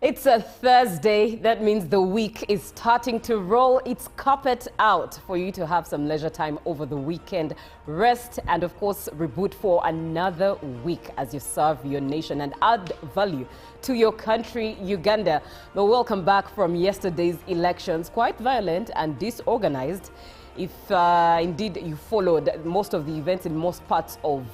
It's a Thursday. That means the week is starting to roll its carpet out for you to have some leisure time over the weekend, rest, and of course, reboot for another week as you serve your nation and add value to your country, Uganda. But welcome back from yesterday's elections, quite violent and disorganized. If indeed you followed most of the events in most parts of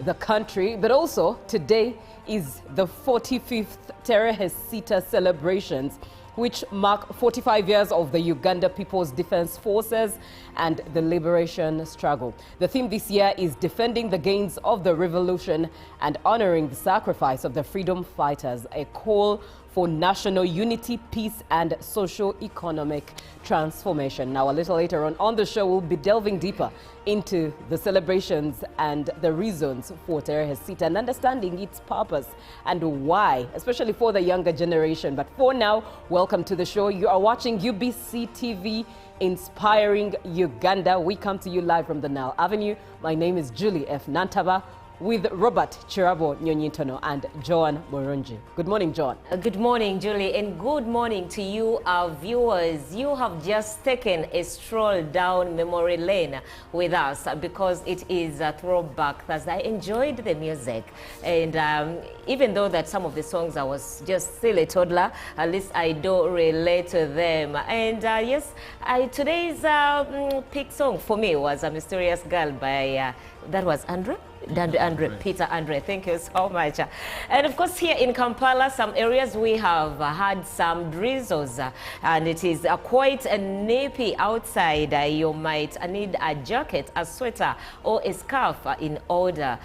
the country, but also today is the 45th Tarehe Sita celebrations, which mark 45 years of the Uganda People's Defense Forces and the liberation struggle. The theme this year is defending the gains of the revolution and honoring the sacrifice of the freedom fighters, a call for national unity, peace, and socio-economic transformation. Now, a little later on the show, we'll be delving deeper into the celebrations and the reasons for Tarehe Sita and understanding its purpose and why, especially for the younger generation. But for now, welcome to the show. You are watching UBC TV, Inspiring Uganda. We come to you live from the Nile Avenue. My name is Julie F. Nantaba, with Robert Chirabo Nyonyintono and Joan Morunji. Good morning, Joan. Good morning, Julie, and good morning to you, our viewers. You have just taken a stroll down memory lane with us because it is a throwback Thursday. I enjoyed the music, and even though that some of the songs I was just still a toddler, at least I do relate to them. And yes, today's pick song for me was A Mysterious Girl by, that was Peter Andre, thank you so much. And of course, here in Kampala, some areas we have had some drizzles, and it is quite nippy outside. You might need a jacket, a sweater, or a scarf in order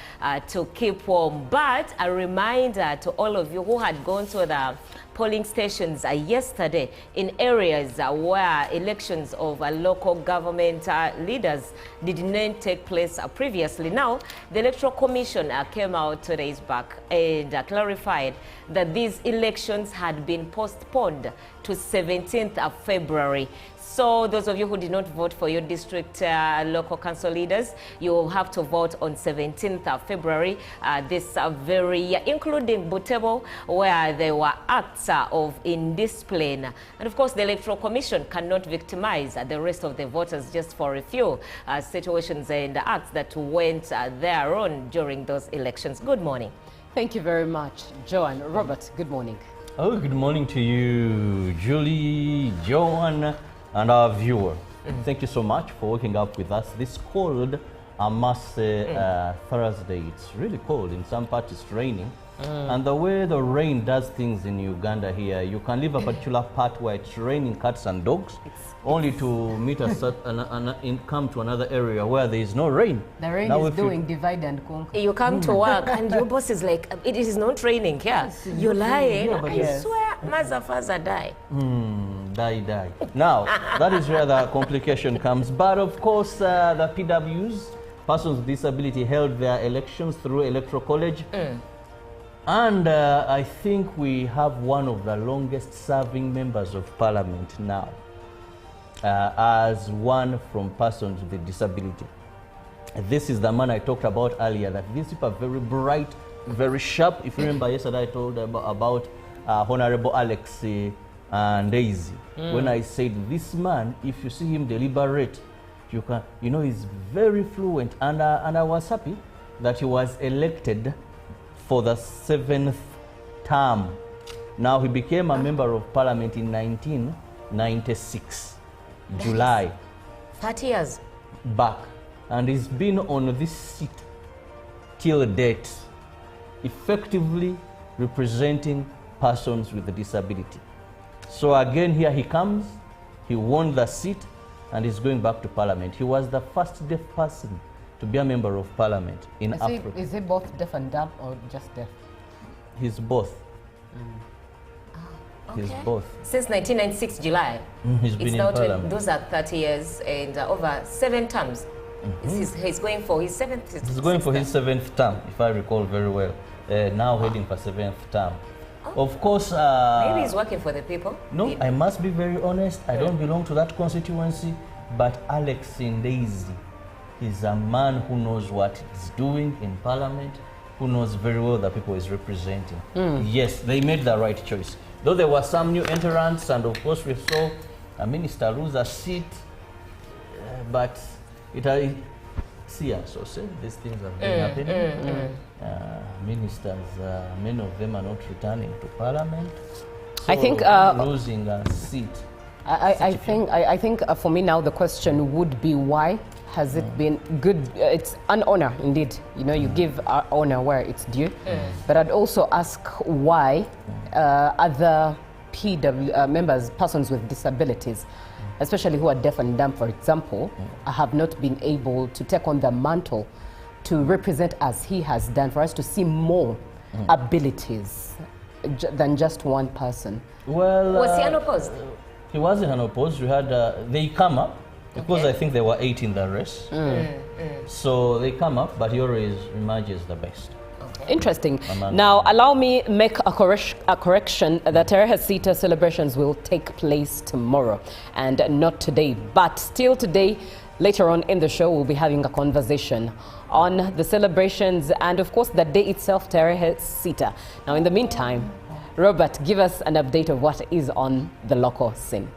to keep warm. But a reminder to all of you who had gone to the polling stations yesterday in areas where elections of local government leaders did not take place previously. Now, the Electoral Commission came out 2 days back and clarified that these elections had been postponed to 17th of February. So those of you who did not vote for your district local council leaders, you will have to vote on 17th of February this very year, including Butebo, where there were acts of indiscipline. And of course, the Electoral Commission cannot victimize the rest of the voters just for a few situations and acts that went their own during those elections. Good morning. Thank you very much, Joan. Robert, good morning. Oh, good morning to you, Julie, Joan, and our viewer. Thank you so much for waking up with us this cold, I must say, Thursday. It's really cold. In some parts it's raining. And the way the rain does things in Uganda here, you can leave a particular part where it's raining cats and dogs, only to meet come to another area where there is no rain. The rain is doing divide and conquer. You come to work and your boss is like, it is not raining here. Yes, you're lying. I swear, Mazafaza die. Die. Now, that is where the complication comes. But of course, the PWs, persons with disability, held their elections through Electoral College. And I think we have one of the longest serving members of parliament now, as one from persons with disability. This is the man I talked about earlier, that these people are very bright, very sharp. If you remember yesterday I told about Honorable Alex Daisy. When I said this man, if you see him deliberate, you know he's very fluent, and I was happy that he was elected for the 7th term. Now, he became a member of parliament in 1996, July. 30 years back. And he's been on this seat till date, effectively representing persons with a disability. So again, here he comes, he won the seat, and he's going back to parliament. He was the first deaf person to be a member of parliament in Africa. Is he both deaf and dumb or just deaf? He's both. Okay. He's both. Since 1996 July. He's been in parliament. Those are 30 years and over 7 terms. He's going for his 7th term. He's going for his 7th term, if I recall very well. Now heading for 7th term. Of course... maybe he's working for the people. No, I must be very honest. I don't belong to that constituency. But Alex Daisy is a man who knows what he's doing in parliament, who knows very well the people he's representing. Yes, they made the right choice. Though there were some new entrants, and of course we saw a minister lose a seat, but see us also, these things have been happening. Ministers, many of them are not returning to parliament. So I think losing a seat. I think for me now the question would be why has it been good? It's an honor indeed. You know, you give honor where it's due. But I'd also ask why other PW members, persons with disabilities, especially who are deaf and dumb, for example, have not been able to take on the mantle to represent as he has done, for us to see more abilities than just one person. Well, was he unopposed? He wasn't unopposed. We had they come up because I think there were 8 in the race. So they come up, but he always emerges the best. Interesting. Now, allow me make a correction. The Tarehe Sita celebrations will take place tomorrow and not today. But still today, later on in the show, we'll be having a conversation on the celebrations and, of course, the day itself, Tarehe Sita. Now, in the meantime, Robert, give us an update of what is on the local scene.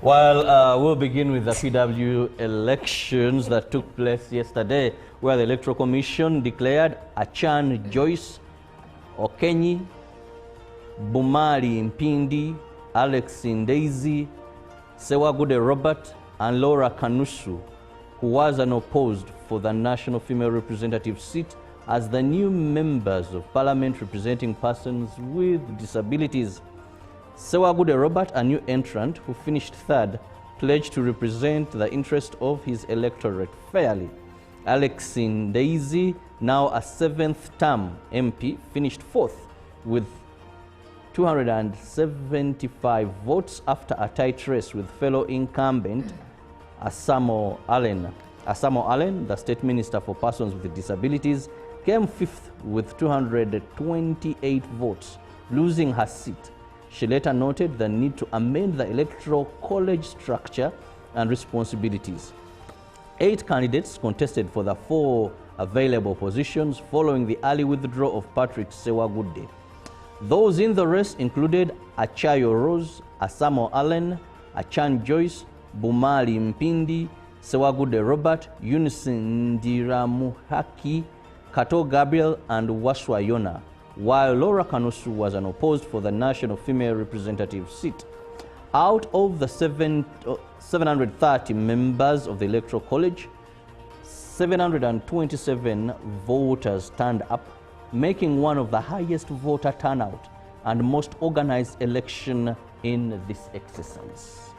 Well, we'll begin with the PW elections that took place yesterday, where the Electoral Commission declared Achan Joyce, Okenyi, Bumali Mpindi, Alex Ndeizi, Sewagude Robert, and Laura Kanusu, who was unopposed for the National Female Representative seat, as the new members of Parliament representing persons with disabilities. Sewagude Robert, a new entrant who finished 3rd, pledged to represent the interest of his electorate fairly. Alex Ndeizi, now a 7th-term MP, finished 4th with 275 votes after a tight race with fellow incumbent Asamo Allen. Asamo Allen, the State Minister for Persons with Disabilities, came 5th with 228 votes, losing her seat. She later noted the need to amend the Electoral College structure and responsibilities. 8 candidates contested for the 4 available positions following the early withdrawal of Patrick Sewagude. Those in the race included Achayo Rose, Asamo Allen, Achan Joyce, Bumali Mpindi, Sewagude Robert, Eunice Ndiramuhaki, Kato Gabriel, and Waswa Yona, while Laura Kanusu was unopposed for the National Female Representative seat. Out of the 730 members of the Electoral College, 727 voters turned up, making one of the highest voter turnout and most organized election in this exercise.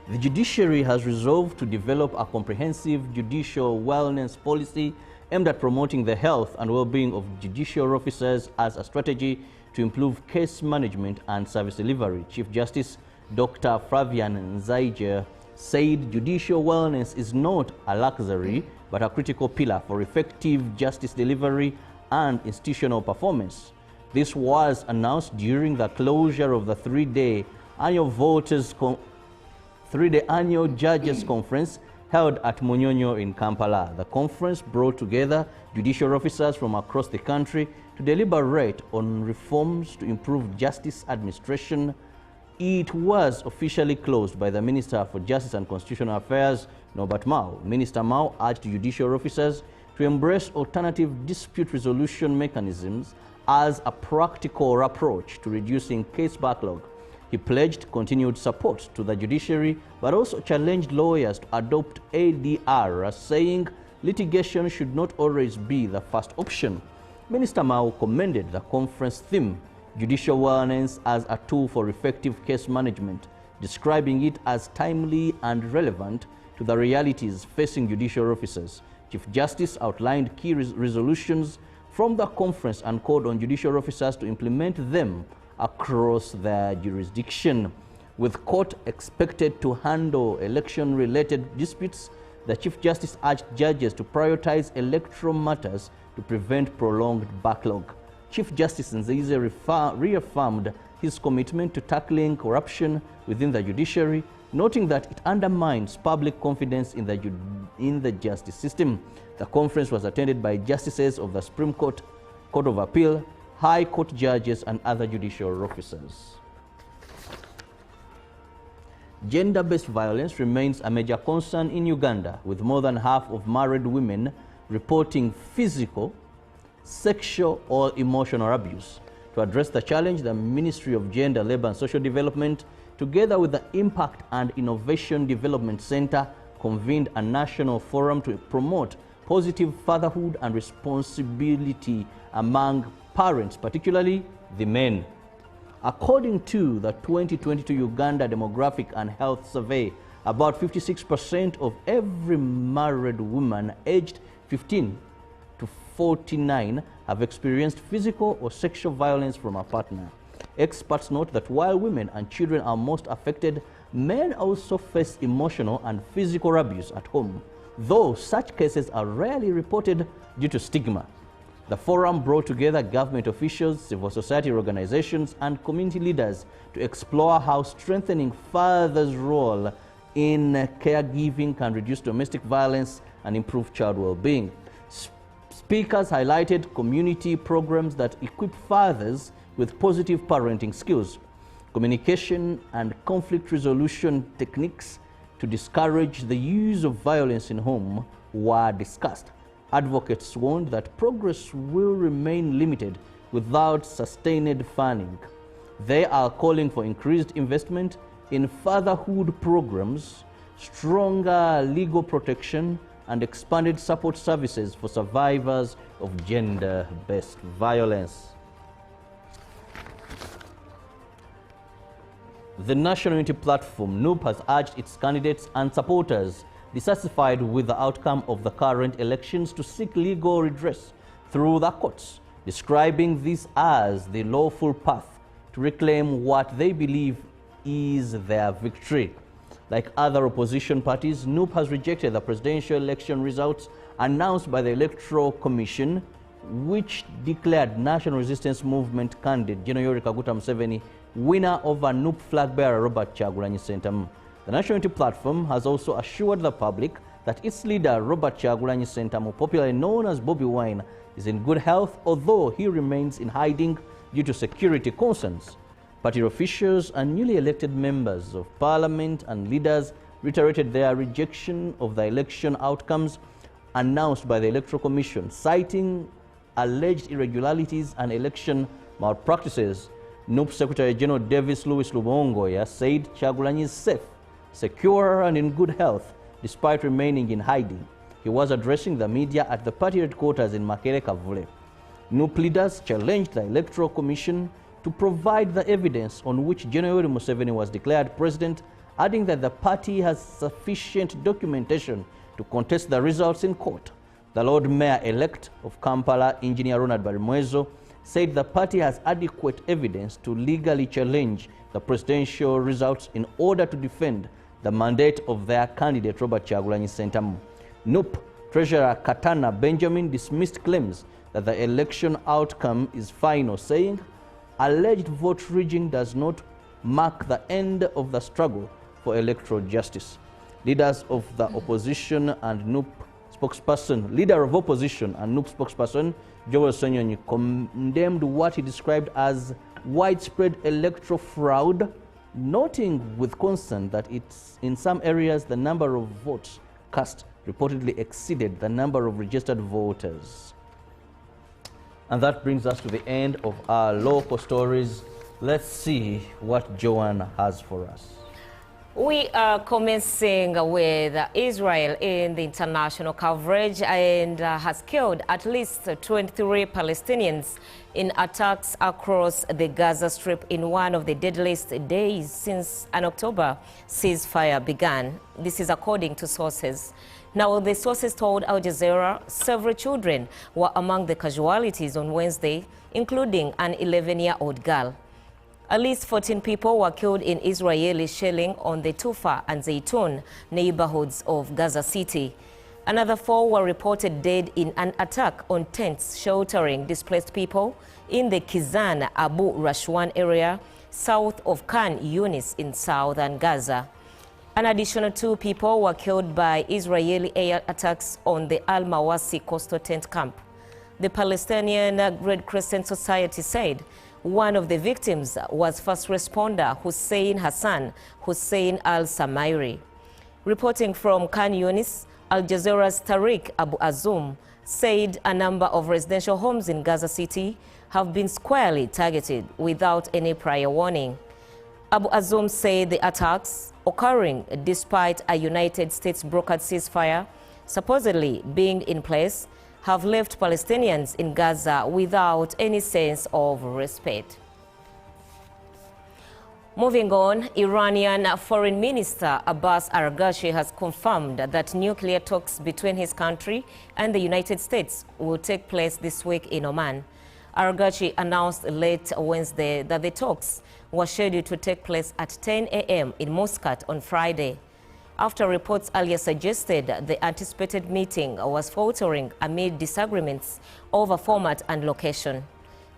The judiciary has resolved to develop a comprehensive judicial wellness policy aimed at promoting the health and well-being of judicial officers as a strategy to improve case management and service delivery. Chief Justice Dr. Flavian Nzaije said judicial wellness is not a luxury but a critical pillar for effective justice delivery and institutional performance. This was announced during the closure of the 3-day annual Judges Conference held at Munyonyo in Kampala. The conference brought together judicial officers from across the country to deliberate on reforms to improve justice administration. It was officially closed by the Minister for Justice and Constitutional Affairs, Norbert Mao. Minister Mao urged judicial officers to embrace alternative dispute resolution mechanisms as a practical approach to reducing case backlog. He pledged continued support to the judiciary, but also challenged lawyers to adopt ADR, saying litigation should not always be the first option. Minister Mao commended the conference theme, Judicial Wellness as a tool for effective case management, describing it as timely and relevant to the realities facing judicial officers. Chief Justice outlined key resolutions from the conference and called on judicial officers to implement them across their jurisdiction. With court expected to handle election-related disputes, the Chief Justice urged judges to prioritize electoral matters to prevent prolonged backlog. Chief Justice Nzize reaffirmed his commitment to tackling corruption within the judiciary, noting that it undermines public confidence in the justice system. The conference was attended by justices of the Supreme Court, Court of Appeal, high court judges, and other judicial officers. Gender-based violence remains a major concern in Uganda, with more than half of married women reporting physical, sexual, or emotional abuse. To address the challenge, the Ministry of Gender, Labour and Social Development, together with the Impact and Innovation Development Center, convened a national forum to promote positive fatherhood and responsibility among parents, particularly the men. According to the 2022 Uganda Demographic and Health Survey, about 56% of every married woman aged 15 to 49 have experienced physical or sexual violence from a partner. Experts note that while women and children are most affected, men also face emotional and physical abuse at home, though such cases are rarely reported due to stigma. The forum brought together government officials, civil society organizations, and community leaders to explore how strengthening fathers' role in caregiving can reduce domestic violence and improve child well-being. Speakers highlighted community programs that equip fathers with positive parenting skills, communication and conflict resolution techniques to discourage the use of violence in home were discussed. Advocates warned that progress will remain limited without sustained funding. They are calling for increased investment in fatherhood programs, stronger legal protection, and expanded support services for survivors of gender-based violence. The National Unity Platform, NUP, has urged its candidates and supporters dissatisfied with the outcome of the current elections to seek legal redress through the courts, describing this as the lawful path to reclaim what they believe is their victory. Like other opposition parties, NUP has rejected the presidential election results announced by the Electoral Commission, which declared National Resistance Movement candidate General Yoweri Kaguta Museveni winner over NUP flag bearer Robert Kyagulanyi Ssentamu. The National Unity Platform has also assured the public that its leader Robert Kyagulanyi Ssentamu, popularly known as Bobi Wine, is in good health, although he remains in hiding due to security concerns. Party officials and newly elected members of parliament and leaders reiterated their rejection of the election outcomes announced by the Electoral Commission, citing alleged irregularities and election malpractices. NUP Secretary General Davis Louis Lubongoya said Kyagulanyi is safe, secure, and in good health despite remaining in hiding. He was addressing the media at the party headquarters in Makere Kavule. NUP leaders challenged the Electoral Commission to provide the evidence on which General Yoweri Museveni was declared president, adding that the party has sufficient documentation to contest the results in court. The Lord Mayor-elect of Kampala, Engineer Ronald Barimwezo, said the party has adequate evidence to legally challenge the presidential results in order to defend the mandate of their candidate Robert Kyagulanyi Ssentamu. NUP Treasurer Katana Benjamin dismissed claims that the election outcome is final, saying alleged vote rigging does not mark the end of the struggle for electoral justice. Leaders of the opposition and NUP spokesperson, leader of opposition and NUP spokesperson Joel Sonyonyi condemned what he described as widespread electoral fraud, noting with concern that in some areas the number of votes cast reportedly exceeded the number of registered voters. And that brings us to the end of our local stories. Let's see what Joanne has for us. We are commencing with Israel in the international coverage and has killed at least 23 Palestinians in attacks across the Gaza Strip in one of the deadliest days since an October ceasefire began. This is according to sources. Now, the sources told Al Jazeera several children were among the casualties on Wednesday, including an 11-year-old girl. At least 14 people were killed in Israeli shelling on the Tufa and Zaytun neighborhoods of Gaza City. Another 4 were reported dead in an attack on tents sheltering displaced people in the Kizan Abu Rashwan area south of Khan Yunis in southern Gaza. An additional 2 people were killed by Israeli air attacks on the Al-Mawasi coastal tent camp. The Palestinian Red Crescent Society said one of the victims was first responder Hussein Hassan Hussein al-Samairi. Reporting from Khan Yunis, Al Jazeera's Tariq Abu Azum said a number of residential homes in Gaza City have been squarely targeted without any prior warning. Abu Azum said the attacks, occurring despite a United States brokered ceasefire supposedly being in place, have left Palestinians in Gaza without any sense of respect. Moving on, Iranian Foreign Minister Abbas Araghchi has confirmed that nuclear talks between his country and the United States will take place this week in Oman. Araghchi announced late Wednesday that the talks were scheduled to take place at 10 a.m. in Muscat on Friday, after reports earlier suggested the anticipated meeting was faltering amid disagreements over format and location.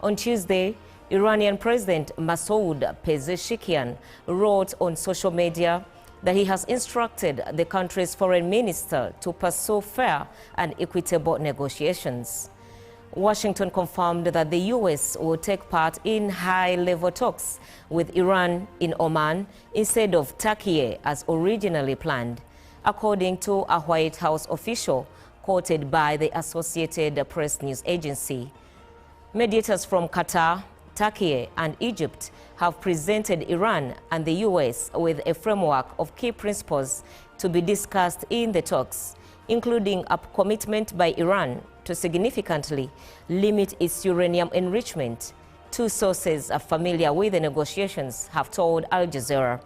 On Tuesday, Iranian President Masoud Pezeshkian wrote on social media that he has instructed the country's foreign minister to pursue fair and equitable negotiations. Washington confirmed that the U.S. will take part in high-level talks with Iran in Oman instead of Turkey as originally planned, according to a White House official quoted by the Associated Press news agency. Mediators from Qatar, Turkey and Egypt have presented Iran and the U.S. with a framework of key principles to be discussed in the talks, including a commitment by Iran to significantly limit its uranium enrichment. Two sources are familiar with the negotiations have told Al Jazeera.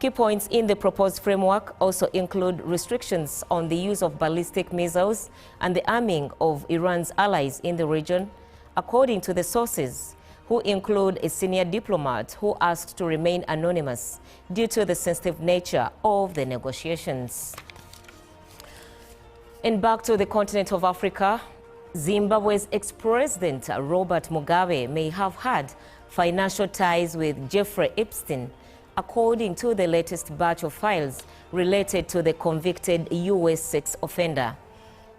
Key points in the proposed framework also include restrictions on the use of ballistic missiles and the arming of Iran's allies in the region, according to the sources, who include a senior diplomat who asked to remain anonymous due to the sensitive nature of the negotiations. And back to the continent of Africa, Zimbabwe's ex-president Robert Mugabe may have had financial ties with Jeffrey Epstein, according to the latest batch of files related to the convicted U.S. sex offender.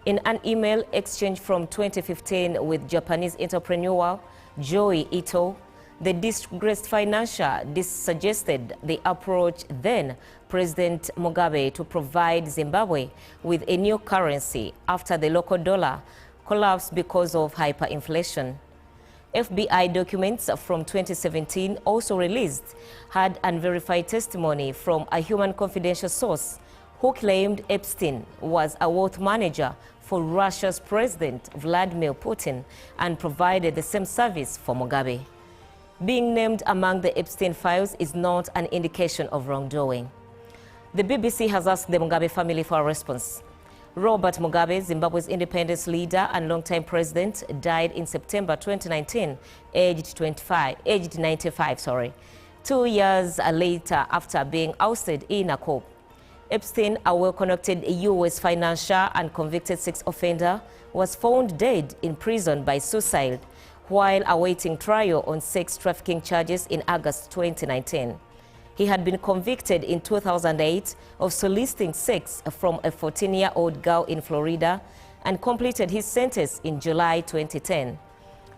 In an email exchange from 2015 with Japanese entrepreneur Joey Ito, the disgraced financier suggested the approach then President Mugabe to provide Zimbabwe with a new currency after the local dollar collapsed because of hyperinflation. FBI documents from 2017 also released had unverified testimony from a human confidential source who claimed Epstein was a wealth manager for Russia's President Vladimir Putin and provided the same service for Mugabe. Being named among the Epstein files is not an indication of wrongdoing. The BBC has asked the Mugabe family for a response. Robert Mugabe, Zimbabwe's independence leader and longtime president, died in September 2019, aged 95, 2 years later after being ousted in a coup. Epstein, a well-connected U.S. financier and convicted sex offender, was found dead in prison by suicide while awaiting trial on sex trafficking charges in August 2019. He had been convicted in 2008 of soliciting sex from a 14-year-old girl in Florida and completed his sentence in July 2010.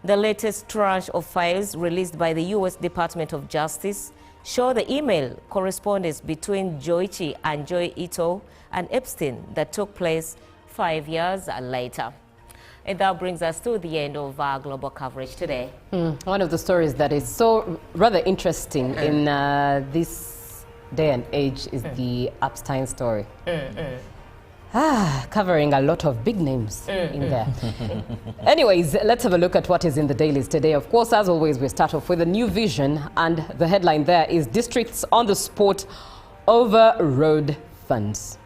The latest tranche of files released by the U.S. Department of Justice show the email correspondence between Joichi and Joy Ito and Epstein that took place 5 years later. And that brings us to the end of our global coverage today. One of the stories that is so rather interesting in this day and age is the Epstein story. Covering a lot of big names in there. Anyways, let's have a look at what is in the dailies today. Of course, as always, we start off with a new vision, and the headline there is Districts on the Spot over Road Funds.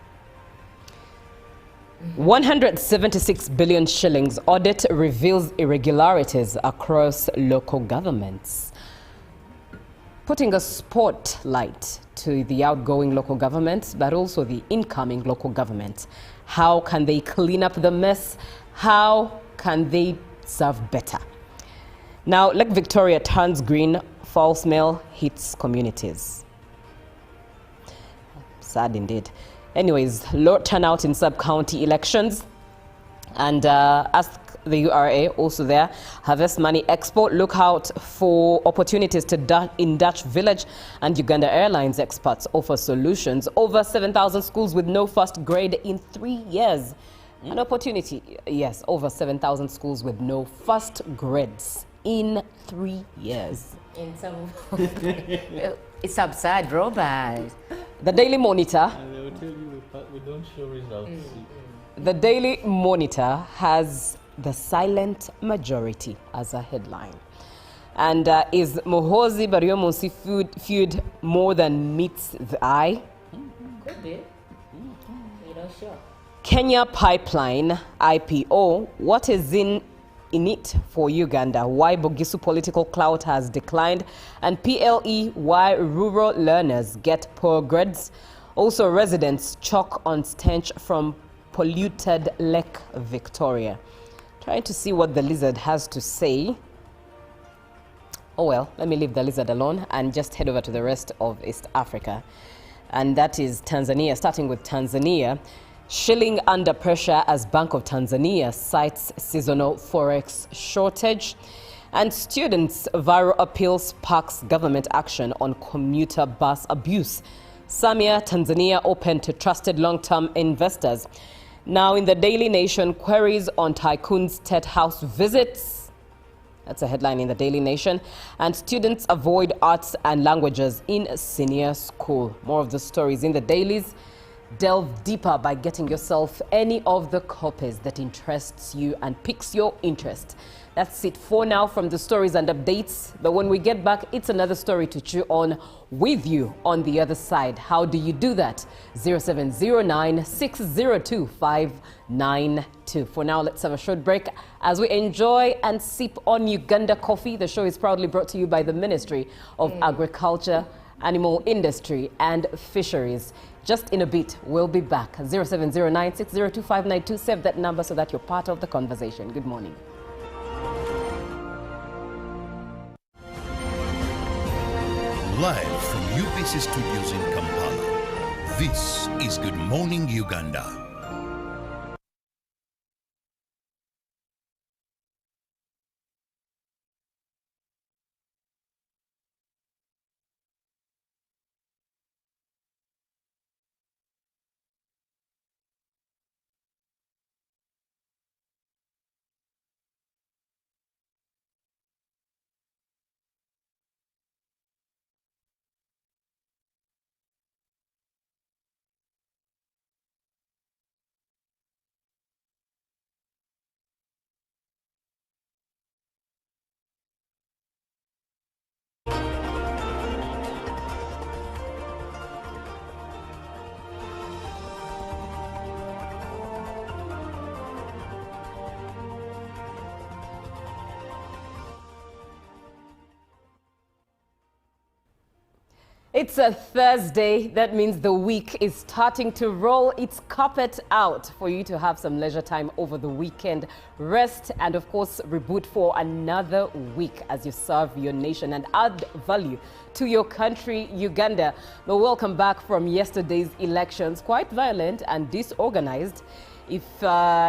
176 billion shillings audit reveals irregularities across local governments. Putting a spotlight to the outgoing local governments, but also the incoming local government. How can they clean up the mess? How can they serve better? Now, Lake Victoria turns green, foul smell hits communities. Sad indeed. Anyways, low turnout in sub-county elections. And ask the URA also there. Harvest Money Export, look out for opportunities in Dutch Village, and Uganda Airlines experts offer solutions. Over 7,000 schools with no first grade in 3 years. An opportunity, yes, over 7,000 schools with no first grades in 3 years. In some, it's absurd, Robert. The Daily Monitor. And they will tell you we don't show results. The Daily Monitor has the silent majority as a headline. And is Muhoozi Baryomunsi feud more than meets the eye? Could be. You're not sure. Kenya Pipeline IPO, what is in it for Uganda? Why Bugisu political clout has declined? And PLE, why rural learners get poor grades? Also, residents choke on stench from polluted Lake Victoria. Trying to see what the lizard has to say. Oh well, let me leave the lizard alone and just head over to the rest of East Africa. And that is Tanzania. Starting with Tanzania, shilling under pressure as Bank of Tanzania cites seasonal forex shortage. And students' viral appeal sparks government action on commuter bus abuse. Samia, Tanzania open to trusted long-term investors. Now in the Daily Nation, queries on tycoon State House visits. That's a headline in the Daily Nation. And students avoid arts and languages in senior school. More of the stories in the dailies. Delve deeper by getting yourself any of the copies that interests you and piques your interest. That's it for now from the stories and updates. But when we get back, it's another story to chew on with you on the other side. How do you do that? 0709 602 592. For now, let's have a short break as we enjoy and sip on Uganda coffee. The show is proudly brought to you by the Ministry of Agriculture, Animal Industry and Fisheries. Just in a bit, we'll be back. 0709 602 592. Save that number so that you're part of the conversation. Good morning. Live from UBC Studios in Kampala, this is Good Morning Uganda. It's a Thursday. That means the week is starting to roll its carpet out for you to have some leisure time over the weekend, rest, and of course, reboot for another week as you serve your nation and add value to your country, Uganda. But welcome back from yesterday's elections, quite violent and disorganized. If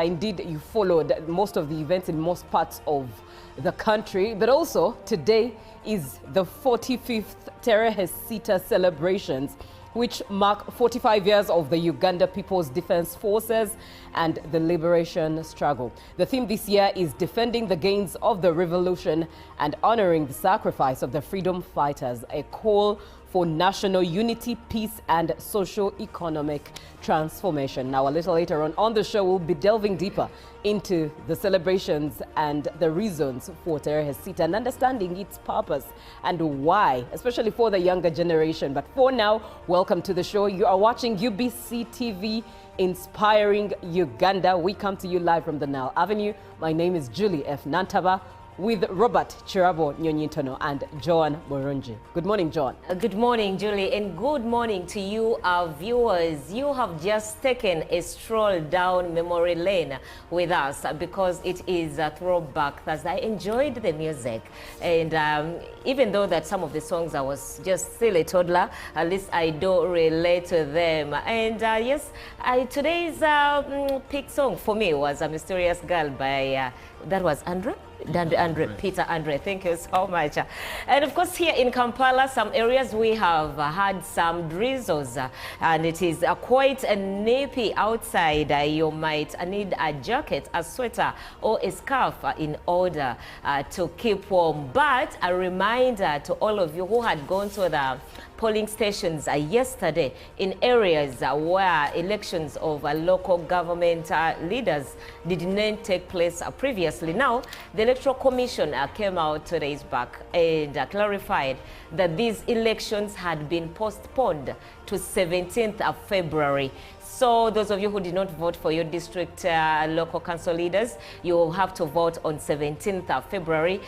indeed you followed most of the events in most parts of the country, but also today is the 45th Terehe Sita celebrations, which mark 45 years of the Uganda People's Defense Forces and the liberation struggle. The theme this year is defending the gains of the revolution and honoring the sacrifice of the freedom fighters, a call for national unity, peace, and socio-economic transformation. Now, a little later on the show, we'll be delving deeper into the celebrations and the reasons for Terehe Sita and understanding its purpose and why, especially for the younger generation. But for now, welcome to the show. You are watching UBC TV, Inspiring Uganda. We come to you live from the Nile Avenue. My name is Julie F. Nantaba. with Robert Chirabo Nyonyintono and Joan Morunji. Good morning, Joan. Good morning, Julie, and good morning to you, our viewers. You have just taken a stroll down memory lane with us because it is a throwback Thursday. I enjoyed the music, and even though that some of the songs I was just still a toddler, at least I do relate to them. And yes, today's pick song for me was A Mysterious Girl by, that was Peter Andre, thank you so much. And of course, here in Kampala, some areas we have had some drizzles, and it is quite nippy outside. You might need a jacket, a sweater, or a scarf in order to keep warm. But a reminder to all of you who had gone to the polling stations yesterday in areas where elections of local government leaders did not take place previously. Now, the Electoral Commission came out 2 days back and clarified that these elections had been postponed to 17th of February. So those of you who did not vote for your district local council leaders, you will have to vote on 17th of February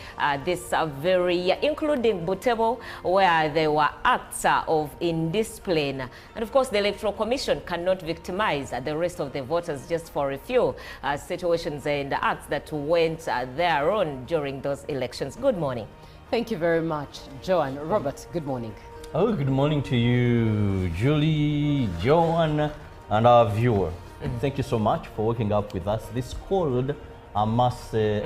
this very year, including Butebo, where there were acts of indiscipline. And of course, the Electoral Commission cannot victimize the rest of the voters just for a few situations and acts that went their own during those elections. Good morning. Thank you very much, Joan. Robert, good morning. Oh, good morning to you, Julie, Joan, and our viewer. Thank you so much for waking up with us this cold, I must say,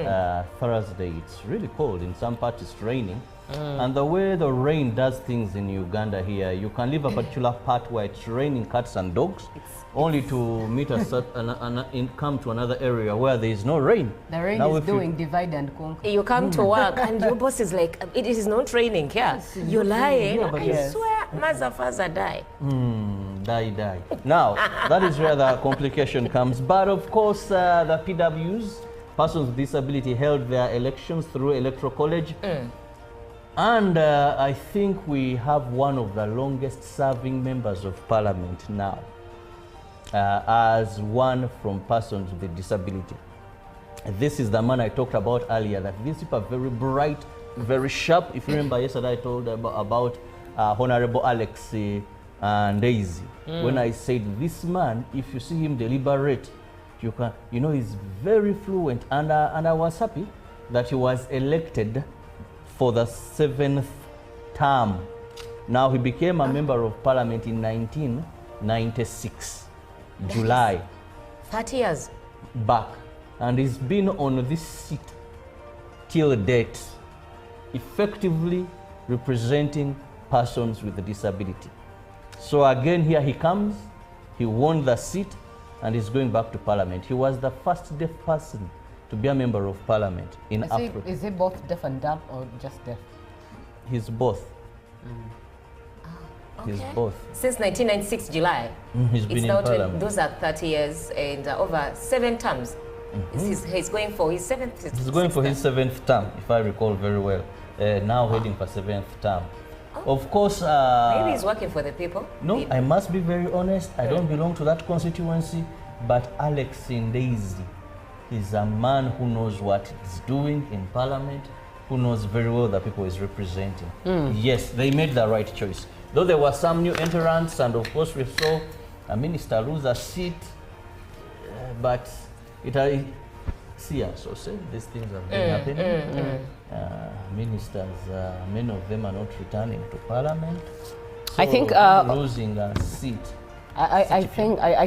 Thursday. It's really cold. In some parts it's raining. And the way the rain does things in Uganda here, you can leave a particular part where it's raining cats and dogs, only to meet come to another area where there is no rain. The rain is doing divide and conquer. You come to work and your boss is like, it is not raining here. You're lying. I swear, mother, father, die. Die. Now, that is where the complication comes. But of course, the PWs, persons with disability, held their elections through Electoral College. And I think we have one of the longest serving members of parliament now as one from persons with disability. This is the man I talked about earlier, that these people are very bright, very sharp. If you remember yesterday I told about Honorable Alex and Daisy. When I said this man, if you see him deliberate, you know he's very fluent, and I was happy that he was elected for the 7th term. Now he became a member of parliament in 1996, July. 30 years back, and he's been on this seat till date, effectively representing persons with a disability. So again, here he comes, he won the seat, and he's going back to parliament. He was the first deaf person to be a member of parliament in Africa. Is he both deaf and dumb, or just deaf? He's both. Okay. He's both. Since 1996 July. He's been in parliament. Those are 30 years and over 7 terms. He's going for his 7th. He's going for his 7th term, if I recall very well. Now heading for 7th term. Of course, maybe he's working for the people. No, I must be very honest. I don't belong to that constituency, but Alex Daisy is a man who knows what he's doing in parliament, who knows very well the people he's representing. Yes, they made the right choice. Though there were some new entrants, and of course we saw a minister lose a seat, but so say these things have been happening. Ministers, many of them are not returning to parliament. So I think losing a seat. I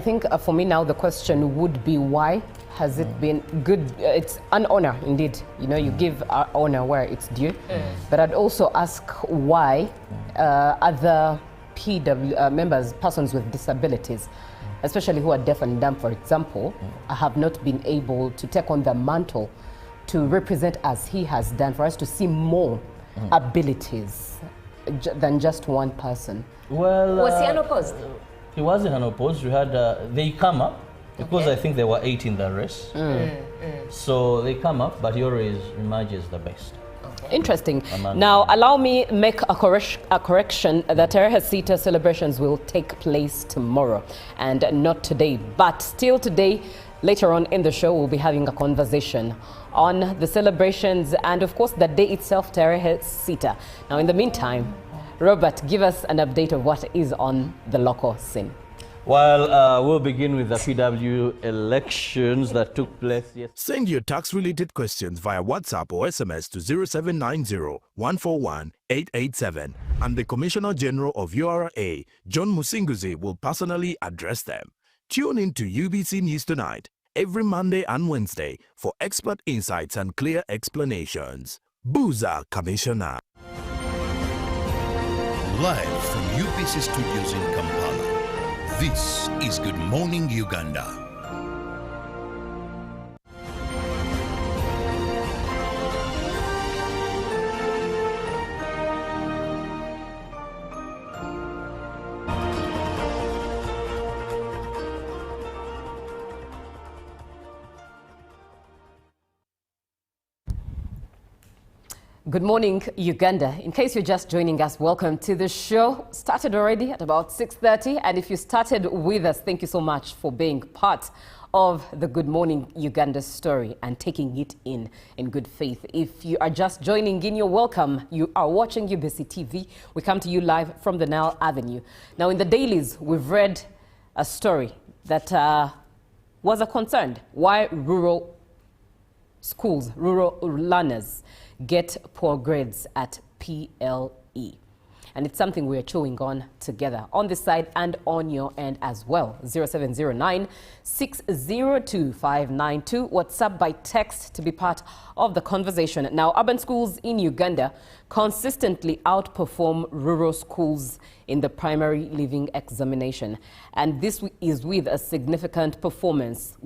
think for me now the question would be, why has it been good? It's an honor indeed. You know, you give honor where it's due. But I'd also ask why other PW members, persons with disabilities, especially who are deaf and dumb, for example, have not been able to take on the mantle to represent as he has done, for us to see more abilities than just one person. Well, was he unopposed? He wasn't unopposed. We had they come up because I think there were 8 in the race. So they come up, but he always emerges the best. Interesting. Now, allow me make a correction. The Terehesita celebrations will take place tomorrow and not today. But still today, later on in the show, we'll be having a conversation on the celebrations and, of course, the day itself, Tarehe Sita. Now, in the meantime, Robert, give us an update of what is on the local scene. Well, we'll begin with the PW elections that took place yesterday. Send your tax-related questions via WhatsApp or SMS to 0790-141-887, and the Commissioner General of URA, John Musinguzi, will personally address them. Tune in to UBC News Tonight every Monday and Wednesday for expert insights and clear explanations. Booza Commissioner. Live from UBC Studios in Kampala, this is Good Morning Uganda. Good morning, Uganda. In case you're just joining us, welcome to the show. Started already at about 6:30, and if you started with us, thank you so much for being part of the Good Morning Uganda story and taking it in good faith. If you are just joining in, you're welcome. You are watching UBC TV. We come to you live from the Nile Avenue. Now, in the dailies, we've read a story that was a concern. Why rural schools, rural learners get poor grades at PLE. And it's something we are chewing on together on this side and on your end as well. 0709-602-592. WhatsApp by text to be part of the conversation. Now, urban schools in Uganda consistently outperform rural schools in the primary leaving examination. And this is with a significant performance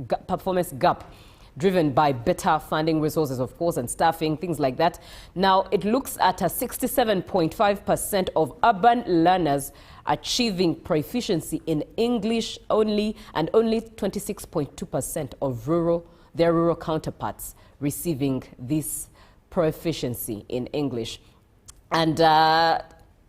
gap, driven by better funding resources, of course, and staffing, things like that. Now, it looks at a 67.5% of urban learners achieving proficiency in English only, and only 26.2% of their rural counterparts receiving this proficiency in English. And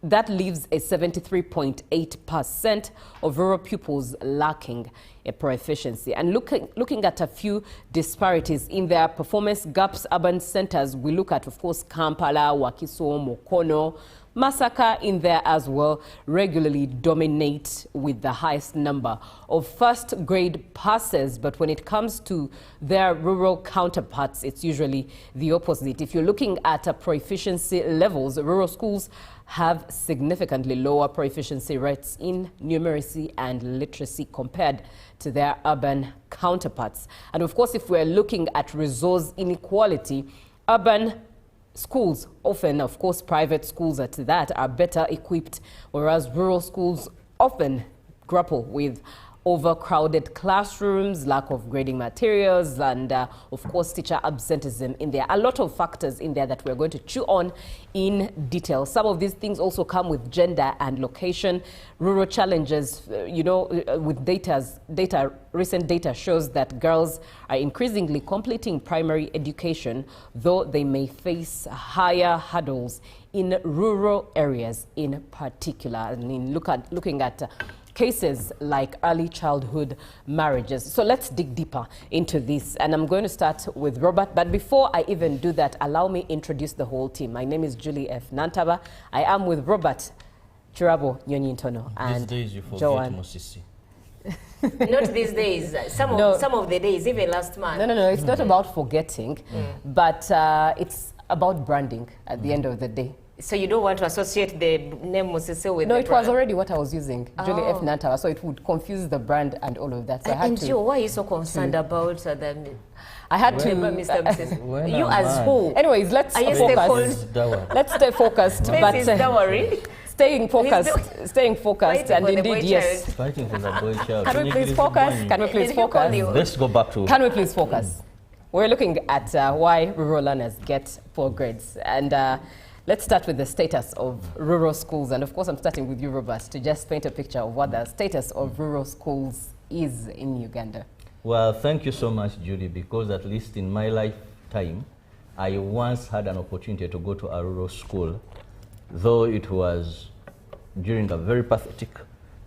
that leaves a 73.8% of rural pupils lacking a proficiency. And looking at a few disparities in their performance gaps, urban centers, we look at, of course, Kampala, Wakiso, Mukono, Masaka in there as well, regularly dominate with the highest number of first grade passes. But when it comes to their rural counterparts, it's usually the opposite. If you're looking at proficiency levels, rural schools have significantly lower proficiency rates in numeracy and literacy compared to their urban counterparts. And of course, if we're looking at resource inequality, urban schools, often, of course, private schools at that, are better equipped, whereas rural schools often grapple with overcrowded classrooms, lack of grading materials, and of course, teacher absenteeism in there. A lot of factors in there that we're going to chew on in detail. Some of these things also come with gender and location. Rural challenges, with recent data shows that girls are increasingly completing primary education, though they may face higher hurdles in rural areas in particular. I mean, looking at cases like early childhood marriages. So let's dig deeper into this. And I'm going to start with Robert. But before I even do that, allow me introduce the whole team. My name is Julie F. Nantaba. I am with Robert Chirabo Nyonyintono and These days you forget Joanne. Mosisi. Not these days. Some of the days, even last month. No. It's not about forgetting, but it's about branding at the end of the day. So you don't want to associate the name Musese with No, the it brand? was already what I was using, Julie F. Nantaba, so it would confuse the brand and all of that. So I had And to. Joe, why are you so concerned about the I had to. Mr. Musese? When You am as I? who? Anyways, let's Are you focus. Let's stay focused. Face is dowry. Staying focused, Fighting and for the indeed, boy yes. Fighting for the boy child. Can we please focus? Can we please Did he call focus? you? Let's go back to... Can we please focus? We're looking at why rural learners get poor grades. And let's start with the status of rural schools. And of course, I'm starting with you, Robert, to just paint a picture of what the status of rural schools is in Uganda. Well, thank you so much, Judy, because at least in my lifetime, I once had an opportunity to go to a rural school, though it was during a very pathetic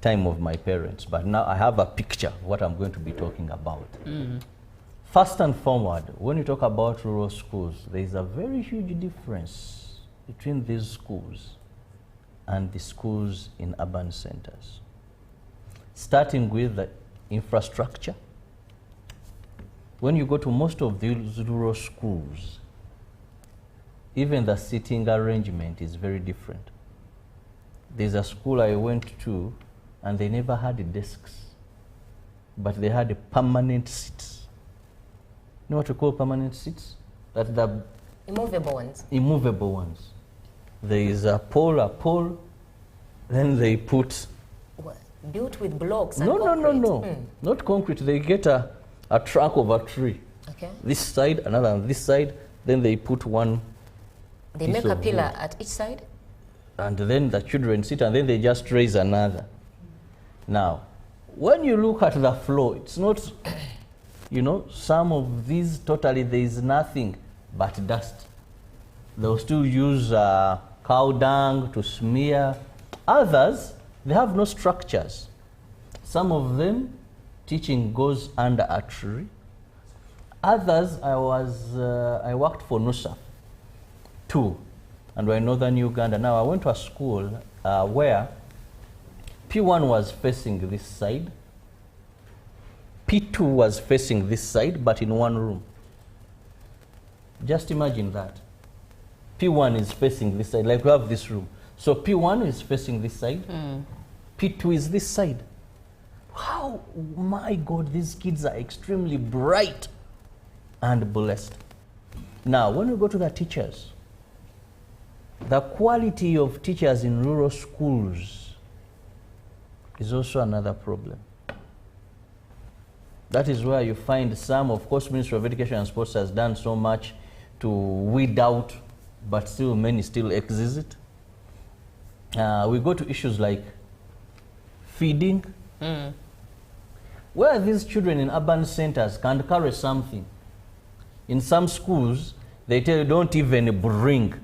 time of my parents. But now I have a picture of what I'm going to be talking about. First and forward, when you talk about rural schools, there is a very huge difference between these schools and the schools in urban centers. Starting with the infrastructure. When you go to most of these rural schools, even the seating arrangement is very different. There's a school I went to and they never had desks, but they had permanent seats. You know what we call permanent seats? That's the Immovable ones. immovable ones. There is a pole, then they put... What? Built with blocks and No, concrete? not concrete. They get a trunk of a tree. Okay. This side, another on this side, then they put one They piece make a of pillar wood. at each side? And then the children sit and then they just raise another. Now, when you look at the floor, it's not, you know, some of these totally there is nothing but dust. They'll still use cow dung to smear. Others, they have no structures. Some of them, teaching goes under a tree. Others, I worked for NUSAF too, and we're in northern Uganda. Now, I went to a school where P1 was facing this side, P2 was facing this side, but in one room. Just imagine that. P1 is facing this side, like we have this room. So P1 is facing this side, P2 is this side. How, my God, these kids are extremely bright and blessed. Now, when we go to the teachers, the quality of teachers in rural schools is also another problem. That is where you find some, of course, Ministry of Education and Sports has done so much to weed out, but still many still exist. We go to issues like feeding. Where these children in urban centers can carry something. In some schools, they tell you don't even bring.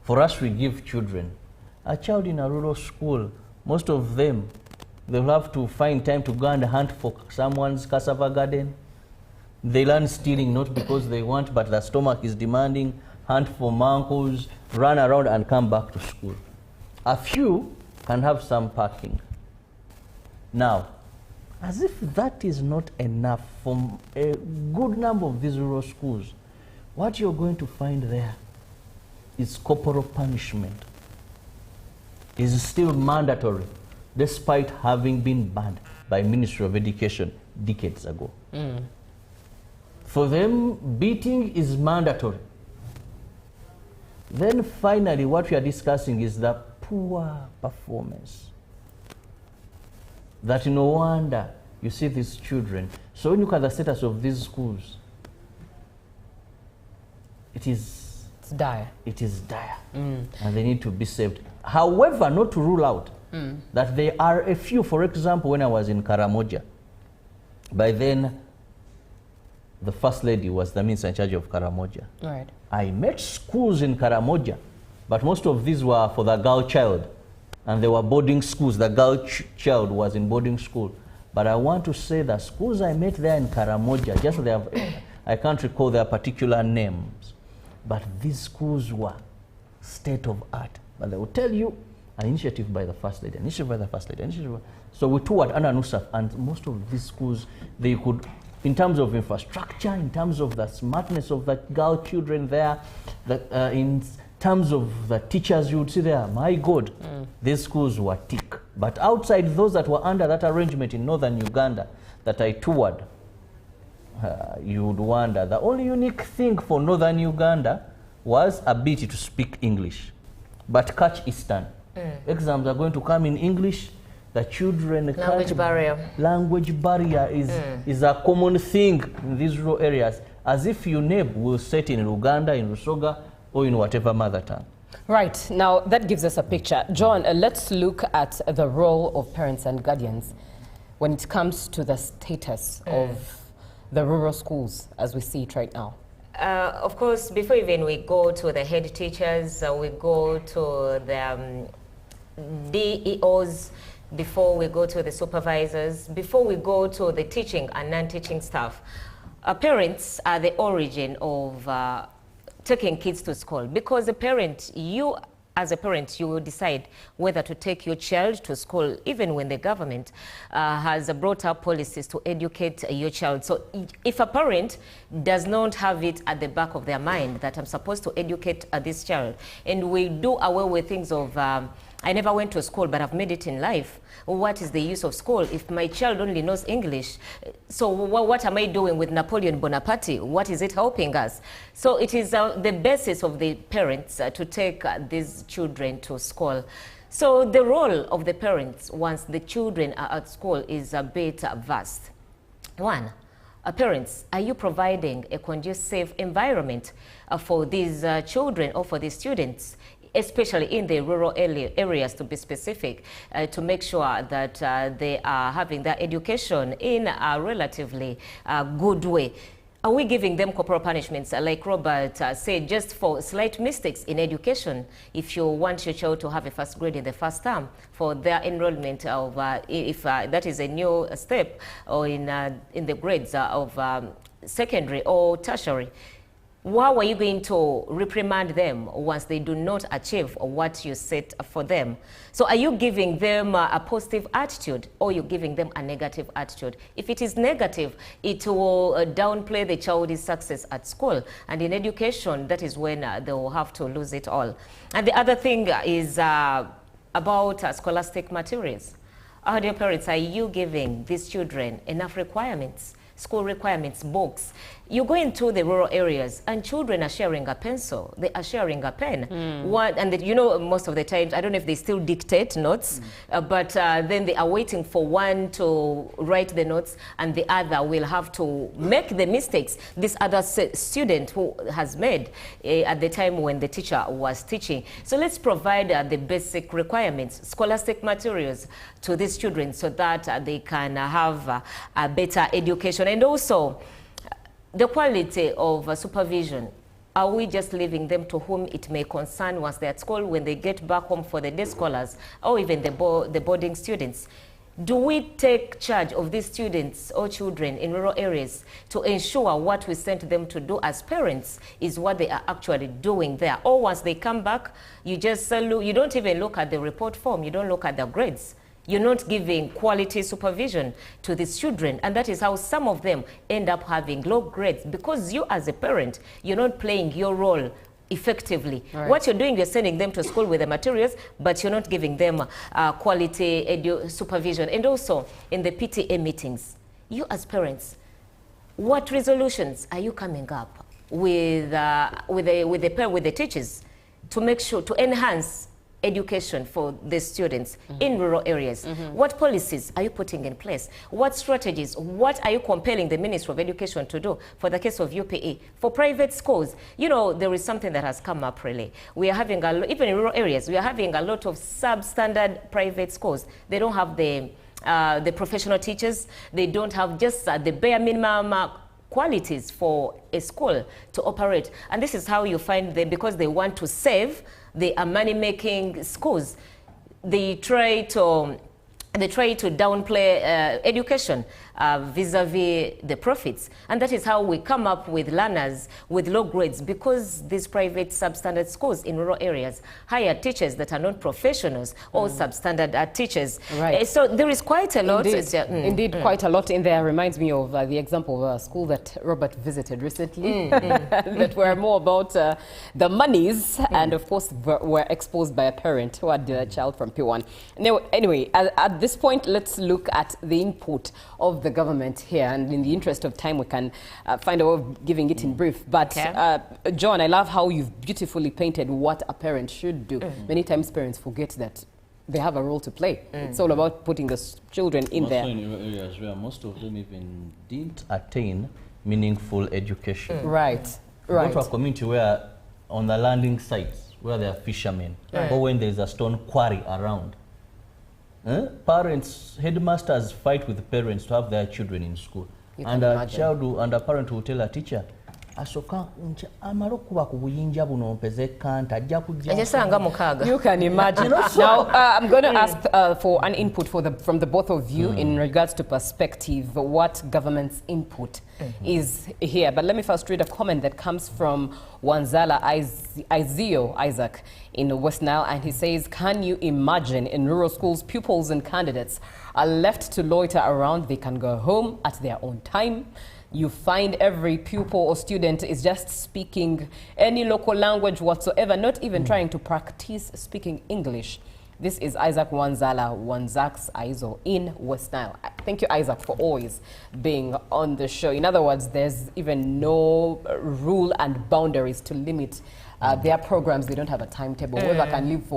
For us, we give children. A child in a rural school, most of them, they'll have to find time to go and hunt for someone's cassava garden. They learn stealing not because they want, but the stomach is demanding, hunt for mangoes, run around and come back to school. A few can have some parking. Now, as if that is not enough for a good number of these rural schools, what you're going to find there is corporal punishment. Is still mandatory, despite having been banned by Ministry of Education decades ago. For them, beating is mandatory. Then finally, what we are discussing is the poor performance. That no wonder you see these children. So when you look at the status of these schools, it's dire. It is dire, and they need to be saved. However, not to rule out that there are a few. For example, when I was in Karamoja, by then the First Lady was the minister in charge of Karamoja. Right. I met schools in Karamoja, but most of these were for the girl child, and they were boarding schools. The girl child was in boarding school. But I want to say that schools I met there in Karamoja, just they have, I can't recall their particular names, but these schools were state of art. But they will tell you an initiative by the First Lady, an initiative by the First Lady, an initiative. So we toured under NUSAF, and most of these schools, they could, in terms of infrastructure, in terms of the smartness of the girl children there, in terms of the teachers you would see there, my God, these schools were thick. But outside those that were under that arrangement in northern Uganda that I toured, you would wonder. The only unique thing for northern Uganda was ability to speak English. But catch Eastern. Exams are going to come in English. The children Language barrier. Language barrier is a common thing in these rural areas, as if your name will set in Uganda, in Rusoga, or in whatever mother tongue. Right. Now, that gives us a picture. John, let's look at the role of parents and guardians when it comes to the status of the rural schools as we see it right now. Of course, before even we go to the head teachers, we go to the DEOs, before we go to the supervisors, before we go to the teaching and non-teaching staff, parents are the origin of taking kids to school, because a parent, as a parent, you will decide whether to take your child to school, even when the government has brought up policies to educate your child. So if a parent does not have it at the back of their mind that I'm supposed to educate this child, and we do away with things of, I never went to school, but I've made it in life. What is the use of school if my child only knows English? So what am I doing with Napoleon Bonaparte? What is it helping us? So it is the basis of the parents to take these children to school. So the role of the parents once the children are at school is a bit vast. One, parents, are you providing a conducive environment for these children or for these students, especially in the rural areas, to be specific, to make sure that they are having their education in a relatively good way? Are we giving them corporal punishments, like Robert said, just for slight mistakes in education? If you want your child to have a first grade in the first term, for their enrollment of, if that is a new step, or in the grades of secondary or tertiary, how are you going to reprimand them once they do not achieve what you set for them? So are you giving them a positive attitude, or you're giving them a negative attitude? If it is negative, it will downplay the child's success at school. And in education, that is when they will have to lose it all. And the other thing is about scholastic materials. How, dear parents, are you giving these children enough requirements? School requirements, books. You go into the rural areas and children are sharing a pencil, they are sharing a pen. And you know, most of the times, I don't know if they still dictate notes, but then they are waiting for one to write the notes and the other will have to make the mistakes this other student who has made at the time when the teacher was teaching. So let's provide the basic requirements, scholastic materials to these children, so that they can have a better education. And also, the quality of supervision. Are we just leaving them to whom it may concern once they're at school, when they get back home for the day scholars, or even the boarding students? Do we take charge of these students or children in rural areas to ensure what we sent them to do as parents is what they are actually doing there? Or once they come back, you just you don't even look at the report form, you don't look at the grades. You're not giving quality supervision to these children, and that is how some of them end up having low grades, because you as a parent, you're not playing your role effectively. Right. What you're doing, you're sending them to school with the materials, but you're not giving them quality supervision. And also in the PTA meetings, you as parents, what resolutions are you coming up with the teachers to make sure to enhance education for the students in rural areas? What policies are you putting in place? What strategies? What are you compelling the Ministry of Education to do for the case of UPE? For private schools, you know, there is something that has come up really. We are having, even in rural areas, we are having a lot of substandard private schools. They don't have the professional teachers. They don't have just the bare minimum qualities for a school to operate. And this is how you find them, because they want to save. They are money-making schools. They try to downplay education vis-a-vis the profits. And that is how we come up with learners with low grades, because these private substandard schools in rural areas hire teachers that are not professionals or substandard teachers. Right. So there is quite a lot. Indeed, quite a lot in there. Reminds me of the example of a school that Robert visited recently that were more about the monies and of course were exposed by a parent who had a child from P1. Now, anyway, at this point, let's look at the input of the government here, and in the interest of time we can find a way of giving it in brief. But John, I love how you've beautifully painted what a parent should do. Many times parents forget that they have a role to play. It's all about putting the children in there. Also in areas where most of them even didn't attain meaningful education. Right. Go to a community where on the landing sites where there are fishermen, or when there's a stone quarry around, parents, headmasters fight with parents to have their children in school. And a parent will tell a teacher, asoka amala okuba ku buyinja buno mpeze kanta ajja kujja You can imagine. Now, I'm going to ask for an input from the both of you in regards to perspective, what government's input is here. But let me first read a comment that comes from Wanzala Isaiah Isaac in West Nile, and he says, can you imagine in rural schools, pupils and candidates are left to loiter around? They can go home at their own time. You find every pupil or student is just speaking any local language whatsoever, not even trying to practice speaking English. This is Isaac Wanzala, Wanzak's Aizo in West Nile. Thank you, Isaac, for always being on the show. In other words, there's even no rule and boundaries to limit their programs. They don't have a timetable. Whoever can leave